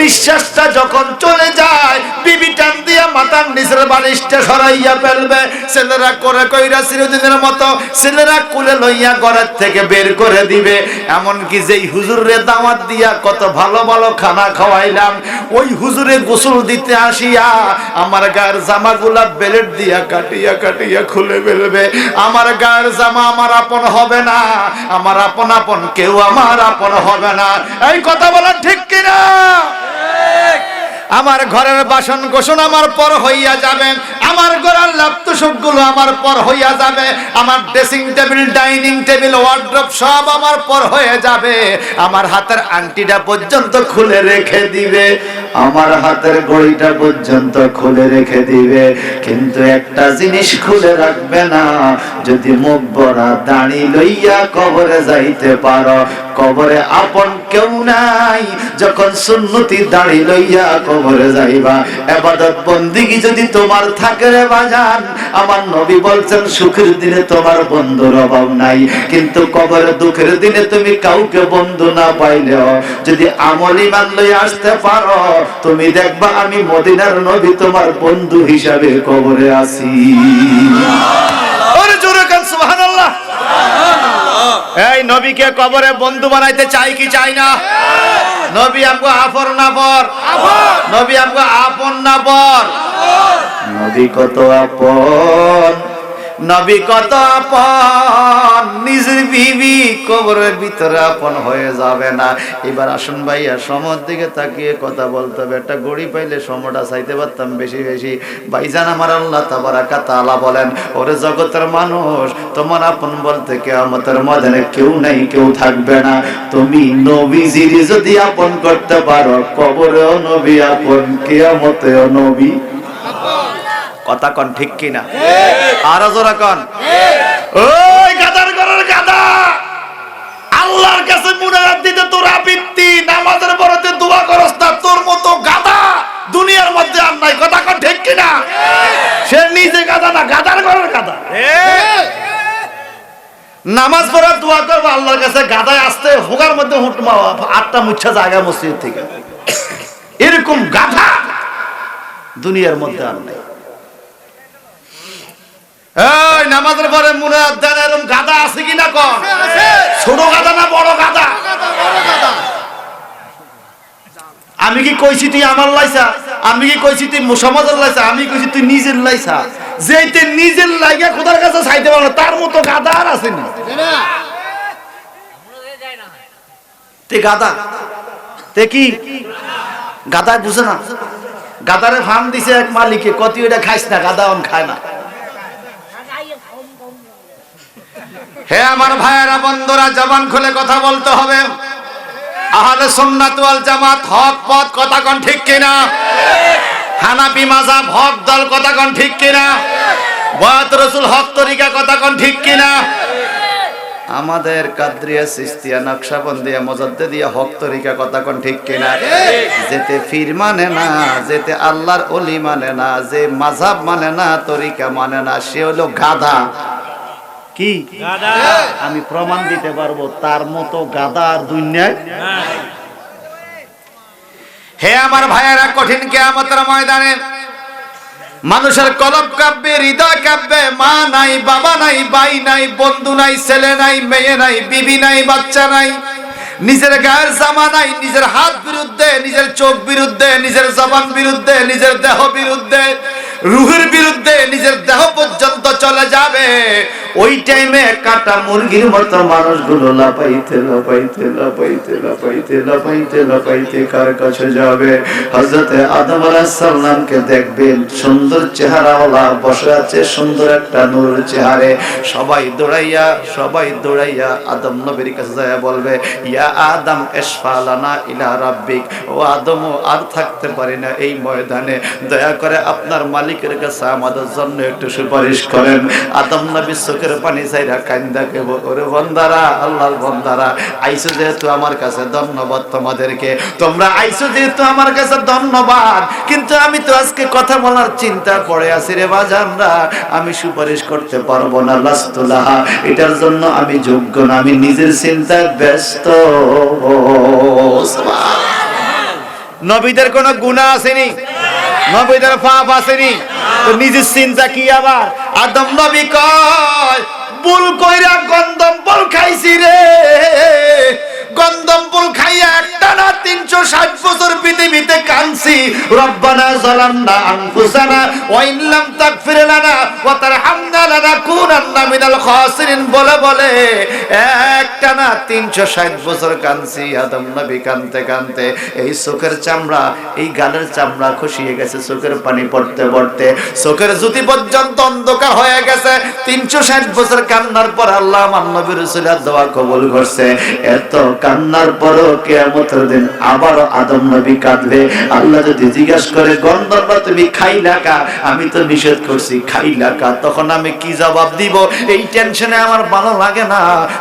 নিঃশ্বাসটা যখন চলে যায় বিবি টান দিয়া মাথার নিচের বালিশটা সরাইয়া ফেলবে ছেলেরা করে কইরা চিরদিনের মতো ছেলেরা কুলে লইয়া ঘরের থেকে বের করে দিবে এমনকি যেই হুজুরের দাওয়াত দিয়া কত ভালো ভালো খানা খাওয়াইলাম ওই হুজুরে গোসল দিতে আসিয়া আমার গায়ের জামাগুলা বেলেট দিয়া কাটিয়া কাটিয়া খুলে ফেলবে আমার গায়ের জামা আমার আপন হবে না আমার আপন আপন কেউ আমার আপন হবে না এই কথা বলা ঠিক কিনা আমার ঘরের বাসন কোসন আমার পর হইয়া যাবে আমার ঘরের ল্যাপটপ গুলো আমার পর হইয়া যাবে আমার dressing table dining table wardrobe সব আমার পর হয়ে যাবে আমার হাতের আংটিটা পর্যন্ত খুলে রেখে দিবে আমার হাতের ঘড়িটা পর্যন্ত খুলে রেখে দিবে কিন্তু একটা জিনিস খুলে রাখবে না যদি মুখ ভরা দাড়ি লইয়া কবরে যাইতে পারো কবরে আপন কেউ নাই যখন সুন্নতি দাড়ি লইয়া কবরে যাইবা ইবাদত বন্দেগী যদি তোমার থাকে রে বাজান আমার নবী বলছেন সুখের দিনে তোমার বন্ধুর অভাব নাই কিন্তু কবরে দুঃখের দিনে তুমি কাউকে বন্ধু না পাইলেও যদি আমল ঈমান লইয়া আসতে পারো তুমি দেখবা আমি মদিনার নবী তোমার বন্ধু হিসাবে কবরে আছি ওরে জোরে কান সুবহানাল্লাহ এই নবীকে কবরে বন্ধু বানাইতে চাই কি চাই না নবী আমগো আপন না পর নবী আমগো আপন না পর নবী কত আপন, নবী কত আপন, নিজের বিবি কবরের ভিতরে আপন হয়ে যাবে না। এবার আসুন ভাইয়া সময়ের দিকে তাকিয়ে কথা বলতে হবে। একটা গড়ি পাইলে সময়টা চাইতে পারতাম বেশি বেশি। ভাইজান আমার আল্লাহ তাবারাকা তাআলা বলেন, ওরে জগতের মানুষ, তোমার আপন বলতে কিয়ামতের ময়দানে কেউ নাই, কেউ থাকবে না। তুমি নবীজির যদি আপন করতে পারো, কবরেও নবী আপন, কিয়ামতেও নবী। কথা কন ঠিক কিনা? আরো জোরে কন। ওই গাদার ঘরের গাদা, আল্লাহর কাছে মুনাজাত দিতে তোর আবৃত্তি, নামাজের পরেতে দোয়া করস না, তোর মতো গাদা দুনিয়ার মধ্যে আর নাই। কথা কন ঠিক কিনা? সে নিজে গাদা না, গাদার ঘরের গাদা। নামাজ পড়ে দোয়া করবো আল্লাহর কাছে, গাদায় আসতে হোগার মধ্যে হুটমা 8টা মুচ্ছা জায়গা মসজিদ থেকে। এরকম গাধা দুনিয়ার মধ্যে আর নাই। এই নামাজের পরে মুনাজাত দেন, এরকম গাদা আছে কিনা কোন? ছোট গাদা না বড় গাদা? আমি কি কইছি তুই আমার লাইসা? আমি কি কইছি তুই সমাজের লাইসা? আমি কইছি তুই নিজের লাইসা। যেতে নিজের লাইগা খোদার কাছে চাইতে পারো, তার মতো গাদা আর আসেনি। তে গাদা, তে কি গাদা বুঝে না? গাদারে ফান দিছে এক মালিকে, কত এটা খাইস না, গাদা অন খায় না। হে আমার ভাইয়েরা বন্ধুরা, জবান খুলে কথা বলতে হবে। আহলে সুন্নাত ওয়াল জামাত হক পথ, কথা কোন ঠিক কিনা? হানাফি মাযহাব হক দল, কথা কোন ঠিক কিনা? বয়াত রাসূল হক তরিকা, কথা কোন ঠিক কিনা? আমাদের কাদরিয়া, সিস্তিয়া, নকশবন্দিয়া, মুজাদ্দিদিয়া হক তরিকা, কথা কোন ঠিক কিনা? যেতে ফির মানে না, যেতে আল্লাহর ওলি মানে না, যে মাযহাব মানে না, তরিকা মানে না, সে হলো গাধা। কি গাধা? আমি প্রমাণ দিতে পারবো তার মতো গাধা আর দুনিয়ায়। হে আমার ভাইয়েরা, কঠিন কিয়ামতের ময়দানে মানুষের কলব কাঁপবে, হৃদয় কাঁপবে। মা নাই, বাবা নাই, ভাই নাই, বন্ধু নাই, ছেলে নাই, মেয়ে নাই, বিবি নাই, বাচ্চা নাই, নিজের গায়ের জামা নাই, নিজের হাত বিরুদ্ধে, নিজের চোখ বিরুদ্ধে, নিজের জবান বিরুদ্ধে, নিজের দেহ বিরুদ্ধে, রুহের বিরুদ্ধে, নিজের দেহ পর্যন্ত চলে যাবে। ওই টাইমে কাটা মুরগির মতো মানুষগুলো লাফাইতে লাফাইতে লাফাইতে লাফাইতে লাফাইতে লাফাইতে কার কাছে যাবে? হযরতে আদম আলাইহিস সালামকে দেখবেন, সুন্দর চেহারাওয়ালা বসে আছে, সুন্দর একটা নূর চেহারে। সবাই দৌড়াইয়া আদম নবীর কাছে যায় বলবে, ইয়া আদম ইশফা লানা ইলা রাব্বিক। ও আদম, আর থাকতে পারি না এই ময়দানে, দয়া করে আপনার মালিকের কাছে আমাদের জন্য একটু সুপারিশ করেন। আদম নবী চোখের পানি চাইরা কান্দা কেব, ওরে বন্দারা, আল্লাহর বন্দারা, আইসো যেহেতু আমার কাছে, ধন্যবাদ তোমাদেরকে। তোমরা আইসো যেহেতু আমার কাছে, ধন্যবাদ। কিন্তু আমি তো আজকে কথা বলার চিন্তা পড়ে আছি রে বাজানরা, আমি সুপারিশ করতে পারবো না, লাস্তুলাহা, এটার জন্য আমি যোগ্য না, আমি নিজের চিন্তায় ব্যস্ত। নবীদের কোনো গুনাহ আসেনি, নবীদের পাপ আসেনি, তো নিজের চিন্তা কি আবার? আদম নবী কয়, ভুল কইরা গন্ধম ফল খাইছি রে, গন্ধম ফল খাইয়া একটানা 360 বছর পৃথিবীতে কাঁদছি। রব্বানা যালামনা আনফুসানা ওয়া ইন লাম তাগফির লানা ওয়া তারহামনা লানাকুনান্না মিনাল খাসিরিন বলে বলে একটানা 360 বছর কাঁদছি। আদম নবী কাঁদতে কাঁদতে এই চোখের চামড়া, এই গালের চামড়া খসিয়ে গেছে, চোখের পানি পড়তে পড়তে চোখের জ্যোতি পর্যন্ত অন্ধকার হয়ে গেছে। 360 বছর কান্নার পর আল্লাহ আমার নবীর রাসূলের দোয়া কবুল করছে। এত কান্নার পরও কিয়ামতের দিন আবার আদম নবী কাঁদবে। আল্লাহ যদি জিজ্ঞাসা করে, গন্ধর্বা তুমি খাইলা কা? আমি তো নিষেধ করছি, খাইলা কা? তখন আমি কি জবাব দিব? এই টেনশনে আমার ভালো লাগে না,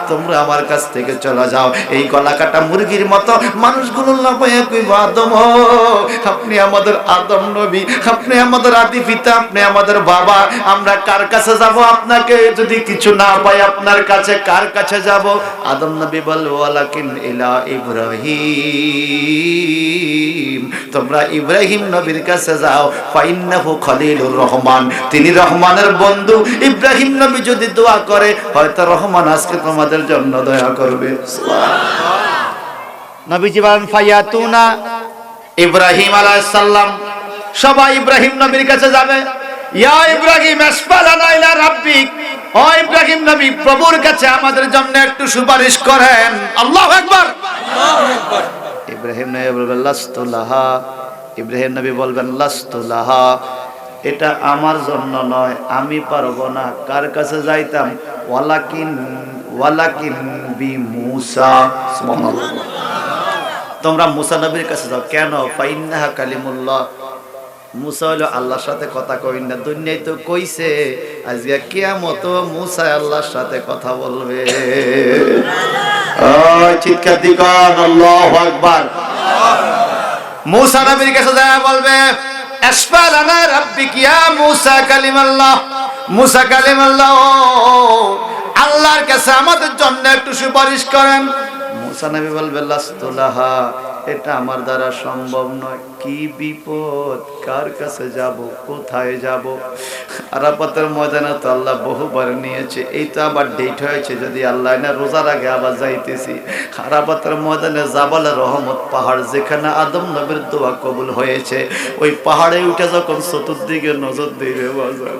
তোমরা আমার কাছ থেকে চলে যাও। এই গলা কাটা মুরগির মতো মানুষগুলো লাফাইয়া কইবো, আদম আপনি আমাদের আদম নবী, আপনি আমাদের আদি পিতা, আপনি আমাদের বাবা, আমরা কার কাছে যাব? আপনাকে যদি কিছু না পাই আপনার কাছে কার কাছে যাব? আদম নবী বলল, ওয়ালাকিন ইলা ইব্রাহিম, তোমরা ইব্রাহিম নবীর কাছে যাও, ফাইন্নাহু খলিলুর রহমান, তিনি রহমানের বন্ধু। ইব্রাহিম নবী যদি দোয়া করে, হয়তো রহমান আজকে তোমাদের জন্য দয়া করবে। নবীজি বলেন, ফায়াতুনা ইব্রাহিম আলাইহিস সালাম, সবাই ইব্রাহিম নবীর কাছে যাবে। ইয়া ইব্রাহিম আসফালানা ইলা রাব্বিক, ও ইব্রাহিম নবী প্রভুর কাছে আমাদের জন্য একটু সুপারিশ করেন। আল্লাহু আকবার। ইব্রাহিম নবী বলবেন লাস্তু লাহা, ইব্রাহিম নবী বলবেন লাস্তু লাহা, এটা আমার জন্য নয়, আমি পারবো না। কার কাছে যাইতাম? ওয়ালাকিন বি মূসা। সুবহানাল্লাহ। তোমরা মূসা নবীর কাছে যাও। কেন? ফাইন্নাহা কালিমুল্লাহ, মূসা হলো আল্লাহর সাথে কথা কইন না। দুনিয়ায় তো কইছে, আজকে কিয়ামত মূসা আল্লাহর সাথে কথা বলবে। চিৎকার দিকান আল্লাহু আকবার। মূসা নবীর কাছে যায় বলবে আসফালানা রাব্বিক ইয়া মূসা কালিমাল্লাহ, মূসা কালিমাল্লাহ, আল্লাহর কাছে আমাদের জন্য একটু সুপারিশ করেন। মূসা নবী বলবে লাস্তু লাহা, এটা আমার দ্বারা সম্ভব নয়। কি বিপদ, কার কাছে যাব, কোথায় যাব? আরাফাতের ময়দানে তো আল্লাহ বহুবার নিয়েছে, এই তো আবার ডেট হয়েছে, যদি আল্লাহ না রোজার আগে আবার যাইতেছি। আরাফাতের ময়দানে জাবাল রহমত পাহাড়, যেখানে আদম নবীর দোয়া কবুল হয়েছে, ওই পাহাড়ে উঠে যখন চতুর্দিকে নজর দিবে বাজার,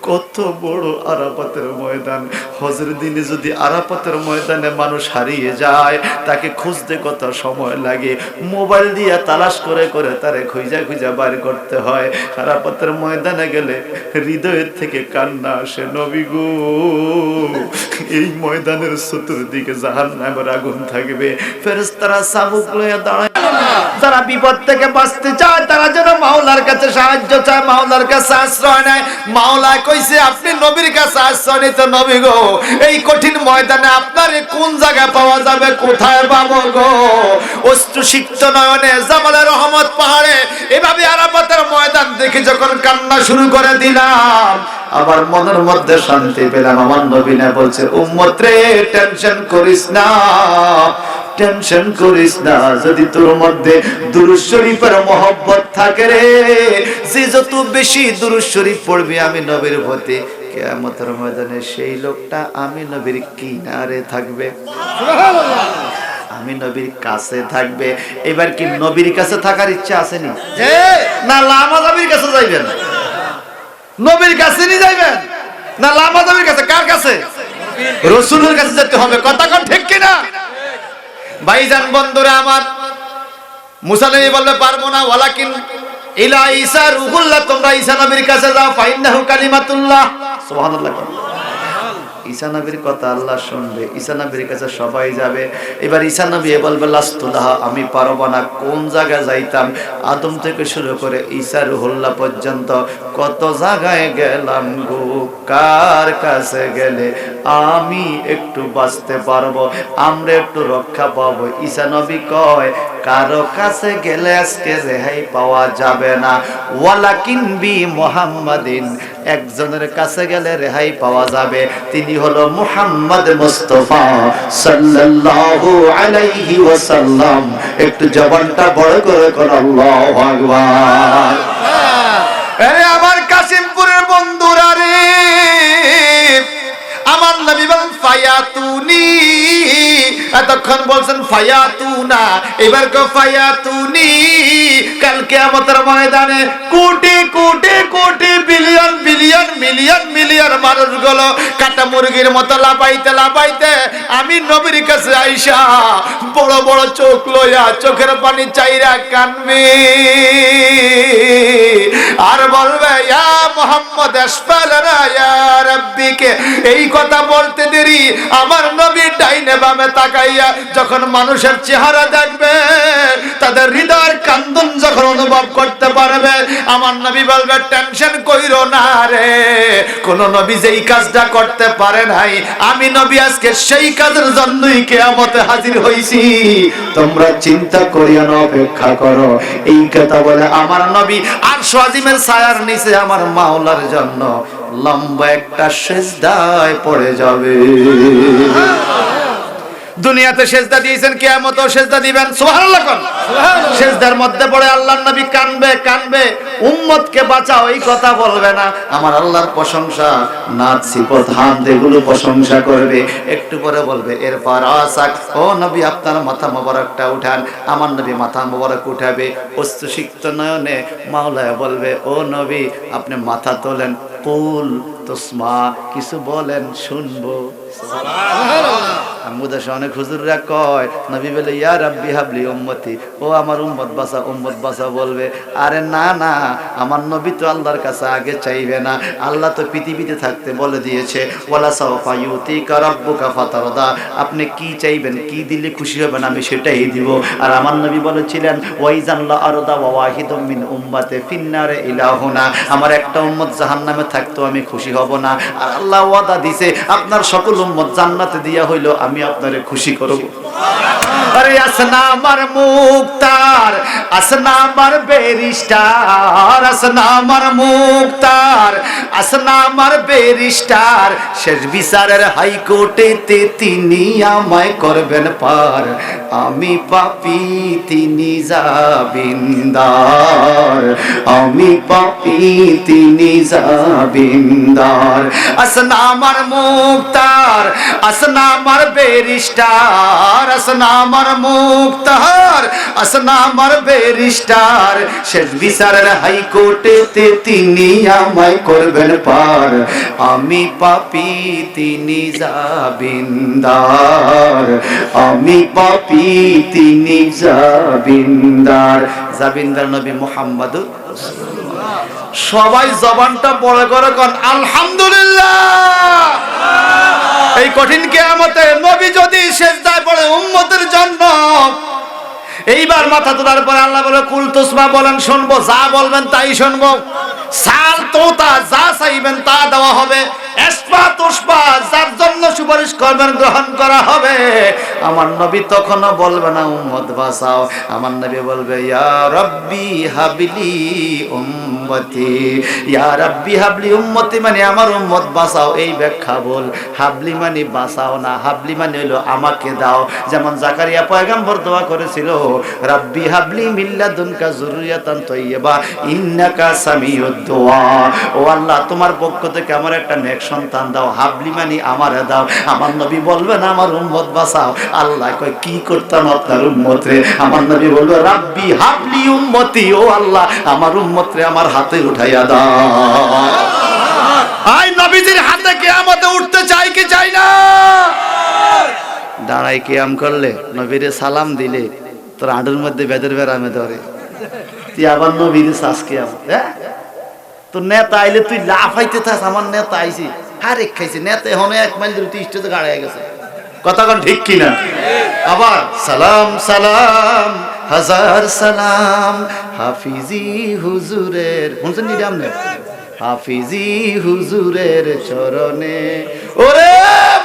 কত বড় আরাফাতের ময়দান। হজের দিনে যদি আরাফাতের ময়দানে মানুষ হারিয়ে যায়, তাকে খুঁজতে কত সময় লাগে, মোবাইল দিয়ে তালাশ করে করে তারে খুঁজা খুঁজা বার করতে হয়। আরাফাতের ময়দানে গেলে হৃদয়ের থেকে কান্না আসে, নবী গো, এই ময়দানের চতুর্দিকে জাহান্নামের আগুন থাকবে, ফেরেশতারা চাবুক লইয়া দাঁড়ায়। যারা বিপদ থেকে বাঁচতে চায় তারা যেন মাওলার কাছে সাহায্য চায়, মাওলার কাছে আশ্রয় নেয়। মাওলা কইছে আপনি নবীর কাছে আশ্রয় নিতে। নবী গো, এই কঠিন ময়দানে আপনার কোন জায়গায় পাওয়া যাবে, কোথায় পাবো গো? অশ্রু সিক্ত নয়নে জাবালে রহমত পাহাড়ে এভাবে আরাফাতের ময়দান দেখে যখন কান্না শুরু করে দিলাম, আবার মনের মধ্যে শান্তি পেলাম। আমার নবী না বলছে, উম্মত রে টেনশন করিস না, টেনশন করিস না, যদি তোর মধ্যে দুরূদ শরীফের মহব্বত থাকে রে, যে যত বেশি দুরূদ শরীফ পড়বি আমি নবীর প্রতি, কিয়ামতের ময়দানে সেই লোকটা আমি নবীর কিনারে থাকবে, আমি নবীর কাছে থাকবে। এবার কি নবীর কাছে থাকার ইচ্ছা আসেনি? না লামা নবীর কাছে যাইবেন, নবীর কাছে নিয়ে যাইবেন না লামা নবীর কাছে? কার কাছে? রাসূলের কাছে যেতে হবে। কথা কোন ঠিক কিনা? ভাইজান বন্ধুরা আমার, মুসা নবী বললে পারবো না, ওয়ালাকিন ইলা ঈসা রূহুল্লাহ, তোমরা ঈসা নবীর কাছে যাও, ফাইন্নাহু কালিমাতুল্লাহ। সুবহানাল্লাহ। ঈসা নবীর কথা আল্লাহ শুনবে, ঈসা নবীর কাছে সবাই যাবে। এবার ঈসা নবী বলবে লাস্তু লাহা, আমি পারবো না। কোন জায়গায় যাইতাম? আদম থেকে শুরু করে ঈসা রূহুল্লাহ পর্যন্ত কত জায়গায় গেলাম গো, কার কাছে গেলে আমি একটু বাঁচতে পারবো, আমরা একটু রক্ষা পাবো? ঈসা নবী কয় কারো কাছে গেলে আজকে রেহাই পাওয়া যাবে না, ওয়ালাকিন বি মুহাম্মাদিন, একজনের কাছে গেলে রেহাই পাওয়া যাবে, তিনি হলো মুহাম্মদ মুস্তাফা সাল্লাল্লাহু আলাইহি ওয়াসাল্লাম। একটু জবানটা বড় করে কোন আল্লাহু আকবার। আরে আমার কাশিমপুরের বন্ধুরা রে, আমার নবী বলেন ফায়াতুনি, এতক্ষণ বলছেন ফায়াতুনা, এবার কো ফায়াতুনি। কাল কিয়ামতের ময়দানে crore crore crore billion billion million million মানুষগুলো কাটা মুরগির মতো লাফাইতে লাফাইতে আমি নবীর কাছে আইসা বড় বড় চোখ লইয়া চোখের পানি চাইরা কানবে আর বলবে ইয়া মুহাম্মদ আসফালানা ইয়া রাব্বিকে। এই কথা বলতে দেরি আমার নবী ডাইনে বামে তাকাইয়া যখন মানুষের চেহারা দেখবে, তাদের হৃদয়ের কান্দন যখন অনুভব করতে পারবে, আমার নবী বলবে টেনশন কইরো না রে, কোন নবী যেই কাজটা করতে পারে নাই, আমি নবী আজকে সেই কাজের জন্যই কিয়ামতে হাজির হইছি, তোমরা চিন্তা করিও না, অপেক্ষা করো। এই কথা বলে আমার নবী আরশ আজিমের ছায়ার নিচে আমার মাওলার জন্য লম্বা একটা সিজদায় পড়ে যাবে। দুনিয়াতে সেজদা দিয়েছেন, কিয়ামতেও সেজদা দিবেন। সুবহানাল্লাহ কোন সেজদার মধ্যে পড়ে আল্লাহর নবী কানবে, উম্মতকে বাঁচাও এই কথা বলবে না, আমার আল্লাহর প্রশংসা নাচ সিফত হামদ এগুলো প্রশংসা করবে। একটু পরে বলবে এরপর আসাক, ও নবী আপনার মাথা মোবারকটা উঠান। আমার নবী মাথা মোবারক উঠাবে, অশ্রুসিক্ত নয়নে মাওলানা বলবে ও নবী আপনি মাথা তোলেন, কুল তুসমা কিছু বলেন শুনবো। আমাদের অনেক হুজুররা কয় নবী বলে ইয়া রাব্বি হাবলি উম্মতি, ও আমার উম্মত বাঁচা বলবে আরে না না, আমার নবী তো আল্লাহর কাছে আগে চাইবে না, আল্লাহ তো পৃথিবীতে থাকতে বলে দিয়েছে ওয়ালা সাওফা ইউতিকা রাব্বুকা ফাতারদা, আপনি কি চাইবেন, কি দিলে খুশি হবেন আমি সেটাই দিব। আর আমার নবী বলেছিলেন ওয়াইজান লা আরদা ওয়া ওয়াহিদুম মিন উম্মতি ফিন্নারে ইলাহুনা, আমার একটা উম্মত জাহান্নামে থাকতো আমি খুশি হব না, আর আল্লাহ ওয়াদা দিয়েছে আপনার সকল উম্মত জান্নাতে দিয়া হইলো আমি আপনারে খুশি করব। আরে আসনা আমার মুক্তার, আসনা আমার ব্যারিস্টার, আসনা আমার মুক্তার, আসনা আমার ব্যারিস্টার, শেষ বিচারের হাইকোর্টেতে তিনি আমায় করবেন পার, আমি পাপী তিনি জামিনদার, আমি পাপী তিনি জামিনদার। আসনা আমার মুক্তার, আসনা আমার ব্যারিস্টার, আসনা আমার মুক্তার, আসনা আমার ব্যারিস্টার, শেষ বিচারের হাইকোর্টেতে তিনি আমায় করবেন পার, আমি পাপী তিনি জামিনদার, আমি পাপী তিনি জামিনদার। জামিনদার নবী মুহাম্মদুর রাসূলুল্লাহ। সবাই জবানটা বড় করে কোন আলহামদুলিল্লাহ। এই কঠিন কিয়ামতে নবী যদি সিজদায় পড়ে উম্মতের জন্য, এইবার মাথা তোলার পরে আল্লাহ বলে কুল তুসমা বলেন শুনবো, যা বলবেন তাই শুনবো, সাল তোতা যা চাইবেন তা দেওয়া হবে, এসপা তোসপা যার জন্য সুপারিশ করবেন গ্রহণ করা হবে। আমার নবী তখনও বলবে না উম্মত বাঁচাও, আমার নবী বলবে ইয়া রাব্বি হাবলি উম্মতি, ইয়া রাব্বি হাবলি উম্মতি মানে আমার উম্মত বাঁচাও, এই ব্যাখ্যা বল। হাবলি মানে বাঁচাও না, হাবলি মানে হলো আমাকে দাও। যেমন জাকারিয়া পয়গম্বর দোয়া করেছিল রাব্বি হাবলি মিন লাদুনকা যুররিয়াতান তাইয়্যিবা ইন্নাকা সামিউদ দুআ, ও আল্লাহ তোমার পক্ষ থেকে আমার একটা নেক সন্তান দাও, হাবলি মানে আমারে দাও। আমার নবী বলবে না আমার উম্মত বাঁচাও, আল্লাহ কয় কি করতাম আপনার উম্মত রে, আমার নবী বলবে রাব্বি হাবলি উম্মতি, ও আল্লাহ আমার উম্মত রে আমার হাতে উঠাইয়া দাও। আই নবীজির হাতে কিয়ামতে উঠতে চাই কি চাই না? দাঁড়াই কিয়াম করলে নবীরে সালাম দিলে তোর আঁডুর মধ্যে বেদের বেড়ামে ধরে, তুই আবার নবীরে শ্বাস কিয়ামত। হ্যাঁ তোর নেতা আইলে তুই লাফাইতে থাক, আমার নেতা আইছি হারে খাইছে, নেতা এখন 1 মাইল দূরে তুই স্টেজে গাড়ায় গেছে, কথা কোন ঠিক কিনা? আবার সালাম সালাম হাজার সালাম হাফিজি হুজুরের, শুনছেন নি আমনে? হাফিজি হুজুরের চরণে। ওরে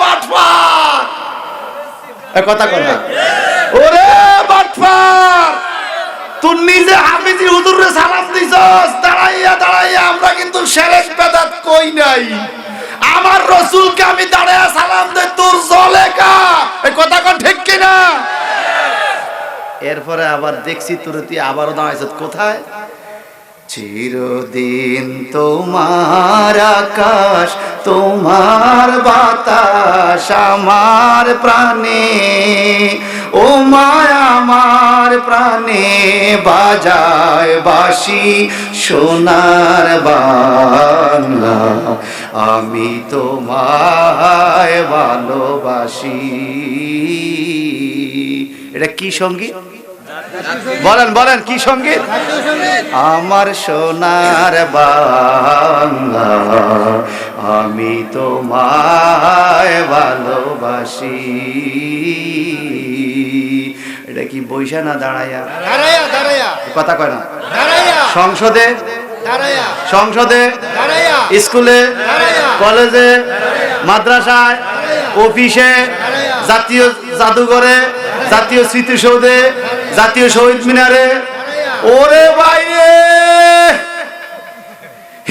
বাটফার, এই কথা কথা, ওরে বাটফার তুই নিজে হাফিজি হুজুরের সালাম দিছস, দাঁড়াইয়া দাঁড়াইয়া আমরা কিন্তু শিরক বেদাত কই নাই, আমার রাসূলকে আমি দাঁড়াইয়া সালাম দেই তোর জলে কা, এই কথা কোন ঠিক কিনা? এরপরে আবার দেখছি তুই আবারও দাঁড়াইছিস কোথায়? চিরদিন তোমার আকাশ তোমার বাতাস আমার প্রাণে, ও মায়া আমার প্রাণে বাজায় বাঁশি সোনার বাংলা, আমি তোমায় ভালোবাসি। এটা কি সঙ্গীত বলেন বলেন, কি সঙ্গীত? আমার সোনার বাংলা আমি তোমায় ভালোবাসি। এটা কি বইসা না দাঁড়াইয়া? কথা কয় না? সংসদে, সংসদে, স্কুলে, কলেজে, মাদ্রাসায়, অফিসে, জাতীয় জাদুঘরে, জাতীয় স্মৃতিসৌধে, জাতীয় শহীদ মিনারে। ওরে বাইরে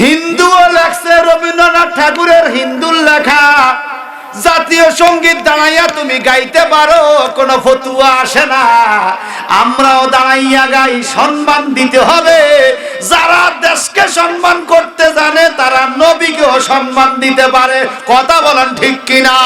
হিন্দুও লেখছে রবীন্দ্রনাথ ঠাকুরের হিন্দুর লেখা, জাতীয় সঙ্গীত দাঁড়াইয়া তুমি গাইতে পারো, কোনো ফতুয়া আসে না। আমরাও দাঁড়াইয়া গাই, সম্মান দিতে হবে। যারা দেশকে সম্মান করতে জানে তারা নবীকেও সম্মান দিতে পারে। কথা বলেন ঠিক কিনা?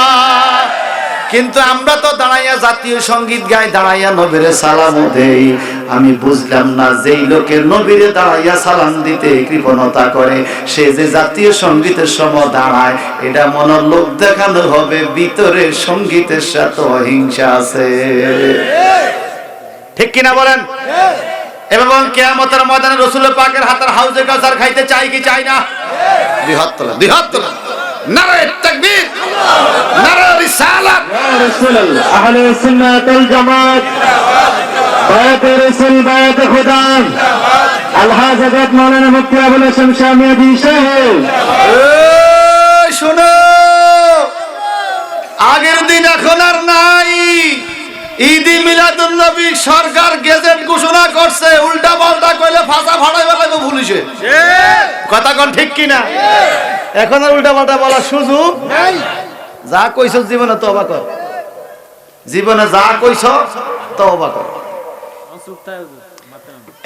কিন্তু আমরা তো দাঁড়াইয়া জাতীয় সঙ্গীত গাই, দাঁড়াইয়া নবীরে সালাম দেই। আমি বুঝলাম না, যেই লোকের নবীরে দাঁড়াইয়া সালাম দিতে কৃপণতা করে, সে যে জাতীয় সঙ্গীতের সময় দাঁড়ায়, এটা মনে লোক দেখানো হবে, ভিতরে সঙ্গীতের সাথে অহিংসা আছে। ঠিক কিনা বলেন? এবং কিয়ামতের ময়দানে রাসূল পাকের হাতের হাউজে কাউসার খাইতে চাই কি চাই না? বৃহত্তর বৃহত্তর নারে তাকবীর, নারে রিসালাত। ইয়া রাসূলুল্লাহ, আহলে সুন্নাত ওয়াল জামাত, বায়াত রাসূল, বায়াত খুদা, আলহাজ হযরত মাওলানা মুফতি আবুল হাসান শাহ মিয়াদি সাহেব। এই শোনো, আগের দিন এখন আর নাই। ঈদ মিলাদুন নবী সরকার গেজেট ঘোষণা করছে, উল্টা পাল্টা কইলে ফাঁসা ফাড়াই ফেলাইবো পুলিশে। কথা কোন ঠিক কিনা? এখন আর উল্টা পাল্টা বলার সুযোগ নাই। যা কইছ জীবনে তওবা কর, জীবনে যা কইছ তওবা কর।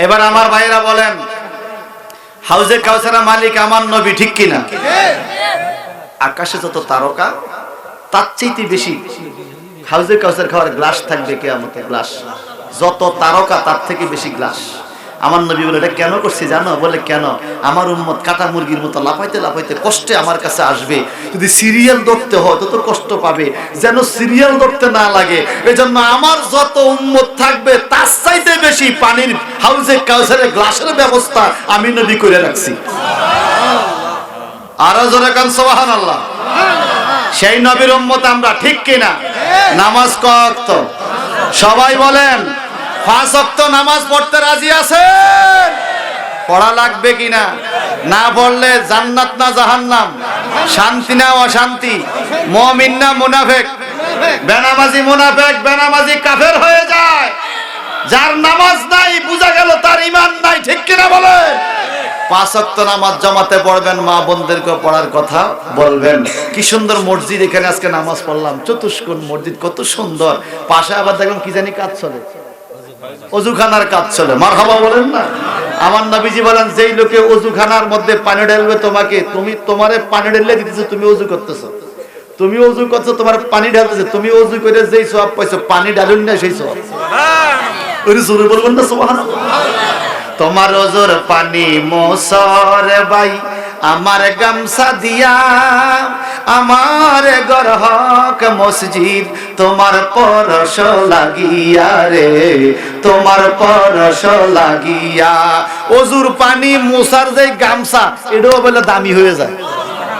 এবার আমার ভাইরা বলেন, হাউজে কাউসারের মালিক আমার নবী, ঠিক কিনা? আকাশে যত তারকা তার চাইতে বেশি হাউজে কাউসার খাওয়ার গ্লাস থাকবে কিয়ামতে। গ্লাস যত তারকা তার থেকে বেশি গ্লাস। আমার নবী বলে, এটা কেন করছি জানো? বলে, কেন? আমার উম্মত কাটা মুরগির মতো লাফাইতে লাফাইতে কষ্টে আমার কাছে আসবে। যদি সিরিয়াল ধরতে হয় তত কষ্ট পাবে, যেন সিরিয়াল ধরতে না লাগে। এজন্য আমার যত উম্মত থাকবে তার চাইতে বেশি পানির হাউজে কাউসারের গ্লাসের ব্যবস্থা আমি নবী করে রাখছি। আরো জোরে কান সুবহানাল্লাহ। সেই নবীর উম্মত আমরা, ঠিক কিনা? নামাজ কয় ওয়াক্ত? সবাই বলেন 5 ওয়াক্ত নামাজ পড়তে রাজি আছেন? পড়া লাগবে কিনা? না পড়লে জান্নাত না জাহান্নাম, শান্তি না অশান্তি, মুমিন না মুনাফিক? বেনামাজি মুনাফিক, বেনামাজি কাফের হয়ে যায়। যার নামাজ নাই বুঝা গেল তার ঈমান নাই, ঠিক কিনা বলেন? 5 ওয়াক্ত নামাজ জামাতে পড়বেন, মা বোনদেরকে পড়ার কথা বলবেন। কি সুন্দর মসজিদ, এখানে আজকে নামাজ পড়লাম, চতুষ্কোণ মসজিদ, কত সুন্দর। পাশে আবার দেখলাম কি জানি কাজ চলে, ওযুখানার কাজ চলে। মারহাবা বলেন না? আমার নবীজি বলেন, যেই লোকে ওযুখানার মধ্যে পানি ঢেলবে তোমাকে, তোমারে পানি ঢেলে দিতেছে, তুমি ওযু করতেছো, তুমি ওযু করছো, তোমার পানি ঢালতেছে, তুমি ওযু করে যেই সওয়াব পাইছো, পানি ঢালুন না সেই সওয়াব। সুবহানাল্লাহ, ওরে জোরে বলবেন না সুবহানাল্লাহ। তোমার ওজোর পানি মোসর ভাই আমার গামছা দিয়া, আমার গরহক মসজিদ তোমার পরশ লাগিয়া রে, তোমার পরশ লাগিয়া। ওজুর পানি মোসার যে গামছা, এটাও বলে দামি হয়ে যায়।